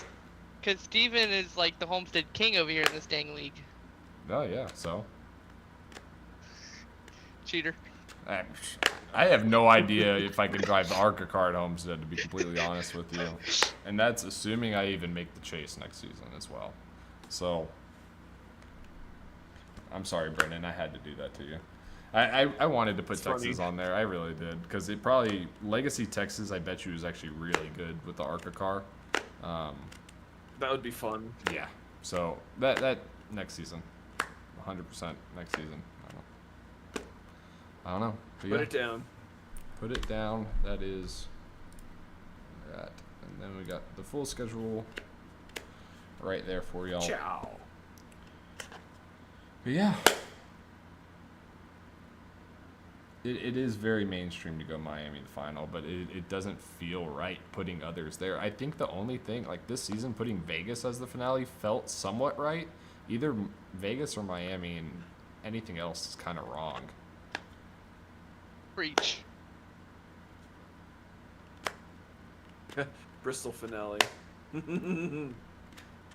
S5: because Steven is like the Homestead King over here in this dang league.
S2: Oh yeah, so
S5: Cheater.
S2: I have no idea if I can drive the ARCA car at Homestead, to be completely honest with you. And that's assuming I even make the chase next season as well. So, I'm sorry, Brendan, I had to do that to you. I wanted to put
S6: It's
S2: Texas
S6: funny.
S2: on there. I really did. Because it probably, Legacy Texas, I bet you, is actually really good with the ARCA car.
S6: That would be fun.
S2: Yeah. So, that next season. 100% next season. I don't know. But
S6: Put
S2: yeah.
S6: it down.
S2: Put it down. That is at And then we got the full schedule right there for y'all.
S6: Ciao.
S2: But yeah. It is very mainstream to go Miami in the final, but it doesn't feel right putting others there. I think the only thing, like this season, putting Vegas as the finale felt somewhat right. Either Vegas or Miami, and anything else is kind of wrong.
S5: Preach.
S6: Bristol finale.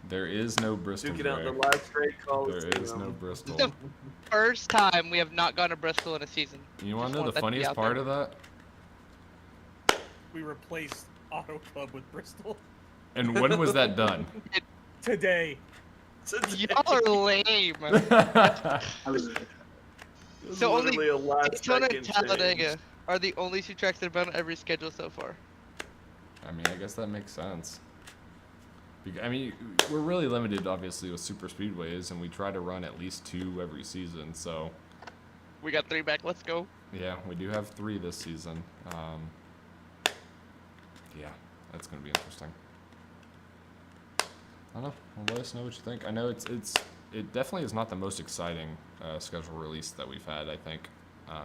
S2: There is no Bristol.
S6: Duke it out in the
S2: Gray.
S6: last great Coliseum.
S2: There is no Bristol.
S5: The first time we have not gone to Bristol in a season.
S2: You want to know
S5: want
S2: the
S5: that to be
S2: funniest
S5: out
S2: part
S5: there.
S2: of that?
S3: We replaced Auto Club with Bristol
S2: And when was that done?
S3: today.
S5: Y'all are lame.
S4: I was
S6: This
S5: So
S6: is
S5: only
S6: literally a last
S5: Daytona and
S6: second
S5: Talladega
S6: change.
S5: are the only two tracks that have been on every schedule so far.
S2: I mean, I guess that makes sense. I mean, we're really limited, obviously, with super speedways, and we try to run at least 2 every season. So,
S5: We got 3 back. Let's go.
S2: yeah, we do have 3 this season. Yeah, that's gonna be interesting. I don't know. Well, let us know what you think. I know it definitely is not the most exciting schedule release that we've had. I think,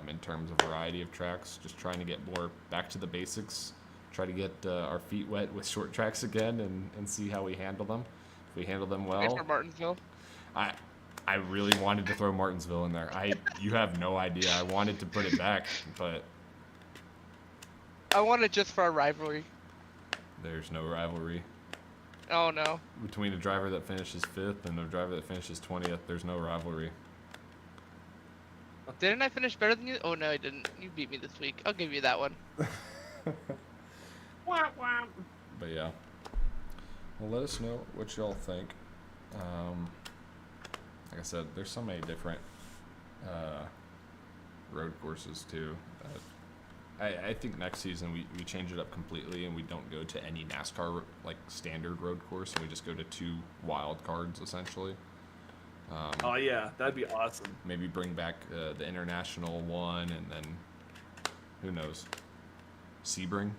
S2: in terms of variety of tracks, just trying to get more back to the basics. Try to get our feet wet with short tracks again and see how we handle them. If we handle them
S5: Thanks
S2: well,
S5: for Martinsville.
S2: I really wanted to throw Martinsville in there. You have no idea. I wanted to put it back, but
S5: I want it just for our rivalry.
S2: there's no rivalry
S5: Oh no.
S2: between a driver that finishes 5th and a driver that finishes 20th. There's no rivalry.
S5: Didn't I finish better than you? Oh no, I didn't. You beat me this week. I'll give you that one.
S2: But yeah. Well, let us know what y'all think. Like I said, there's so many different road courses too. I think next season we change it up completely and we don't go to any NASCAR like standard road course, and we just go to 2 wild cards essentially.
S6: Oh yeah, that'd be awesome.
S2: Maybe bring back the international one, and then who knows, Sebring.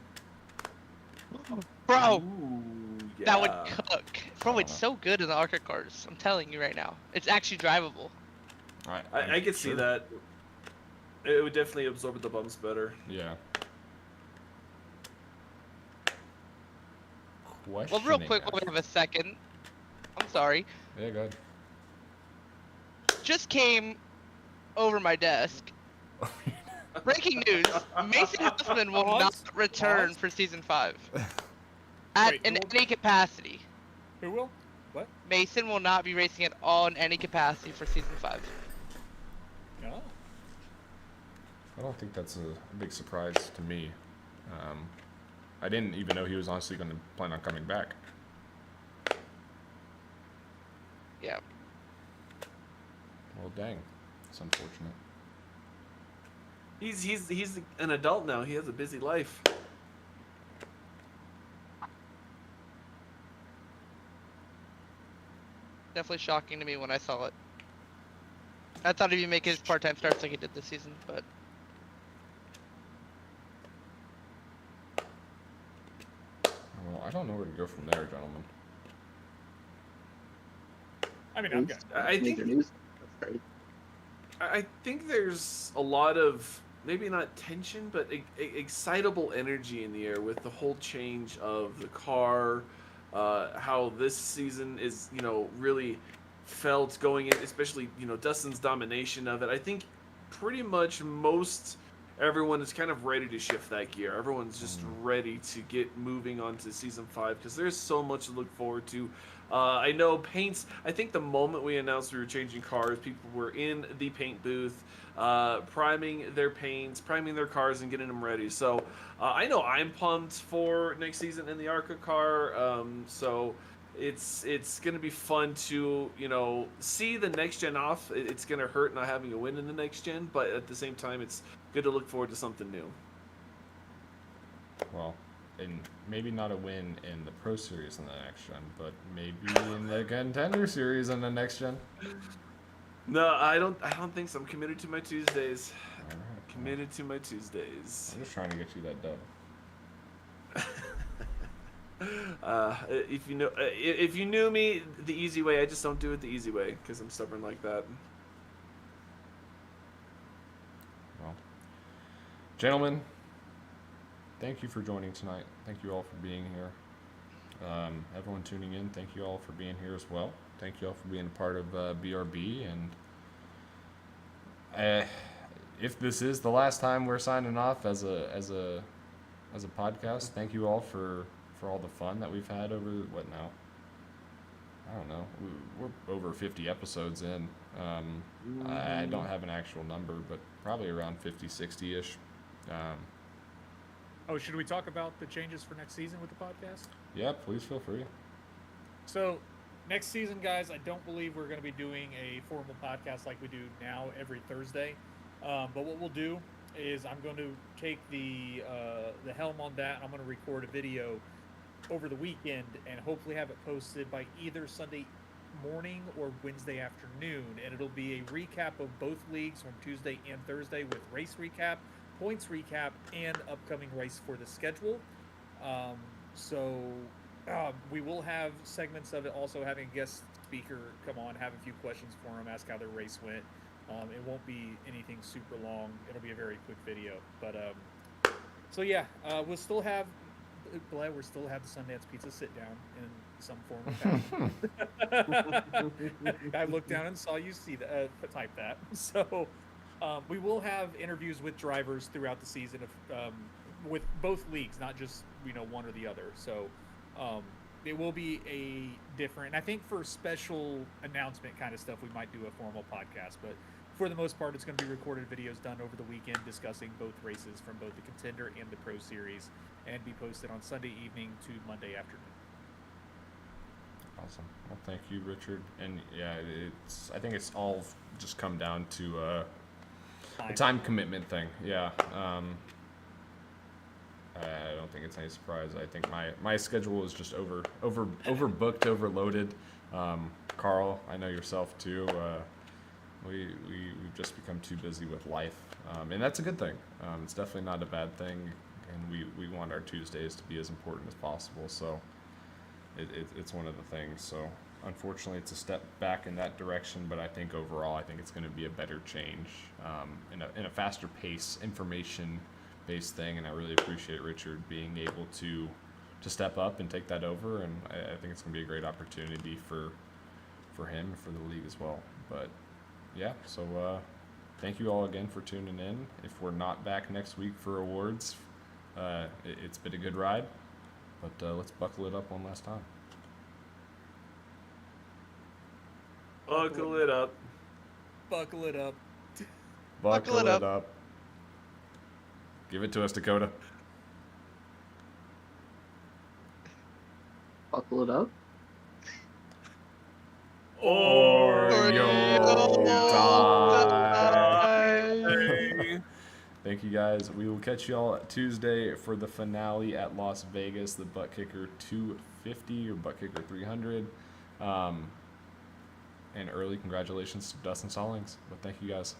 S5: Bro,
S6: Ooh, yeah.
S5: that would cook. Bro, it's so good in the ARCA cars. I'm telling you right now. It's actually drivable.
S6: I could see that. It would definitely absorb the bumps better.
S2: Yeah.
S5: Well, real quick, while we have a second. I'm sorry.
S2: Yeah, go ahead.
S5: Just came over my desk. Breaking news: Mason Huffman will not return for season 5
S3: Wait,
S5: in
S3: who will?
S5: any capacity.
S3: Who will? What?
S5: Mason will not be racing at all in any capacity for season 5.
S3: No.
S2: I don't think that's a big surprise to me. I didn't even know he was honestly going to plan on coming back.
S5: Yeah.
S2: Well, dang. It's unfortunate.
S6: He's an adult now. He has a busy life.
S5: Definitely shocking to me when I saw it. I thought he'd be making his part-time starts like he did this season, but
S2: Well, I don't know where to go from there, gentlemen.
S3: I mean, I'm good.
S6: I think
S4: major news. That's great.
S6: I think there's a lot of maybe not tension, but excitable energy in the air with the whole change of the car, how this season is, really felt going in, especially, Dustin's domination of it. I think pretty much everyone is kind of ready to shift that gear. Everyone's just ready to get moving on to season 5 because there's so much to look forward to. I know paints. I think the moment we announced we were changing cars, people were in the paint booth, priming their paints, priming their cars, and getting them ready. So I know I'm pumped for next season in the ARCA car. So it's gonna be fun to see the next gen off. It's gonna hurt not having a win in the next gen, but at the same time, it's good to look forward to something new.
S2: Well, and maybe not a win in the Pro Series in the next gen, but maybe in the Contender Series in the next gen.
S6: No, I don't think so. I'm committed to my Tuesdays.
S2: All right.
S6: Committed to my Tuesdays.
S2: I'm just trying to get you that dub.
S6: If you knew me the easy way, I just don't do it the easy way because I'm stubborn like that.
S2: Well, gentlemen, thank you for joining tonight. Thank you all for being here. Everyone tuning in, thank you all for being here as well. Thank you all for being a part of BRB. And if this is the last time we're signing off as a podcast, thank you all for all the fun that we've had over what now? I don't know. We're over 50 episodes in. I don't have an actual number, but probably around 50, 60-ish.
S3: Oh, should we talk about the changes for next season with the podcast?
S2: Yeah, please feel free.
S3: So, next season, guys, I don't believe we're going to be doing a formal podcast like we do now every Thursday. But what we'll do is I'm going to take the helm on that, and I'm going to record a video over the weekend and hopefully have it posted by either Sunday morning or Wednesday afternoon. And it'll be a recap of both leagues from Tuesday and Thursday with race recap, points recap, and upcoming race for the schedule. We will have segments of it, also having a guest speaker come on, have a few questions for him, ask how their race went. It won't be anything super long. It'll be a very quick video. But we'll still have the Sundance Pizza sit down in some form of fashion. I looked down and saw you type that. So we will have interviews with drivers throughout the season with both leagues, not just one or the other. So it will be a different. I think for special announcement kind of stuff, we might do a formal podcast, but for the most part, it's going to be recorded videos done over the weekend discussing both races from both the Contender and the Pro Series, and be posted on Sunday evening to Monday afternoon.
S2: Awesome. Well, thank you, Richard. And yeah, I think it's all just come down to a time commitment thing. Yeah. I don't think it's any surprise. I think my schedule is just overbooked, overloaded. Carl, I know yourself too. We've just become too busy with life, and that's a good thing. It's definitely not a bad thing, and we want our Tuesdays to be as important as possible. So it's one of the things. So unfortunately, it's a step back in that direction, but I think overall, I think it's going to be a better change in a faster pace, information-based thing. And I really appreciate Richard being able to step up and take that over. And I think it's going to be a great opportunity for him and for the league as well. But yeah, so thank you all again for tuning in. If we're not back next week for awards, it's been a good ride, but let's buckle it up one last time.
S6: Buckle it up.
S3: Buckle it up.
S2: Buckle it up. Give it to us, Dakota.
S4: Buckle it up.
S2: Or
S5: you'll
S2: die. Thank you guys. We will catch you all Tuesday for the finale at Las Vegas, the Butt Kicker 250 or Butt Kicker 300. And early congratulations to Dustin Stallings. But thank you guys.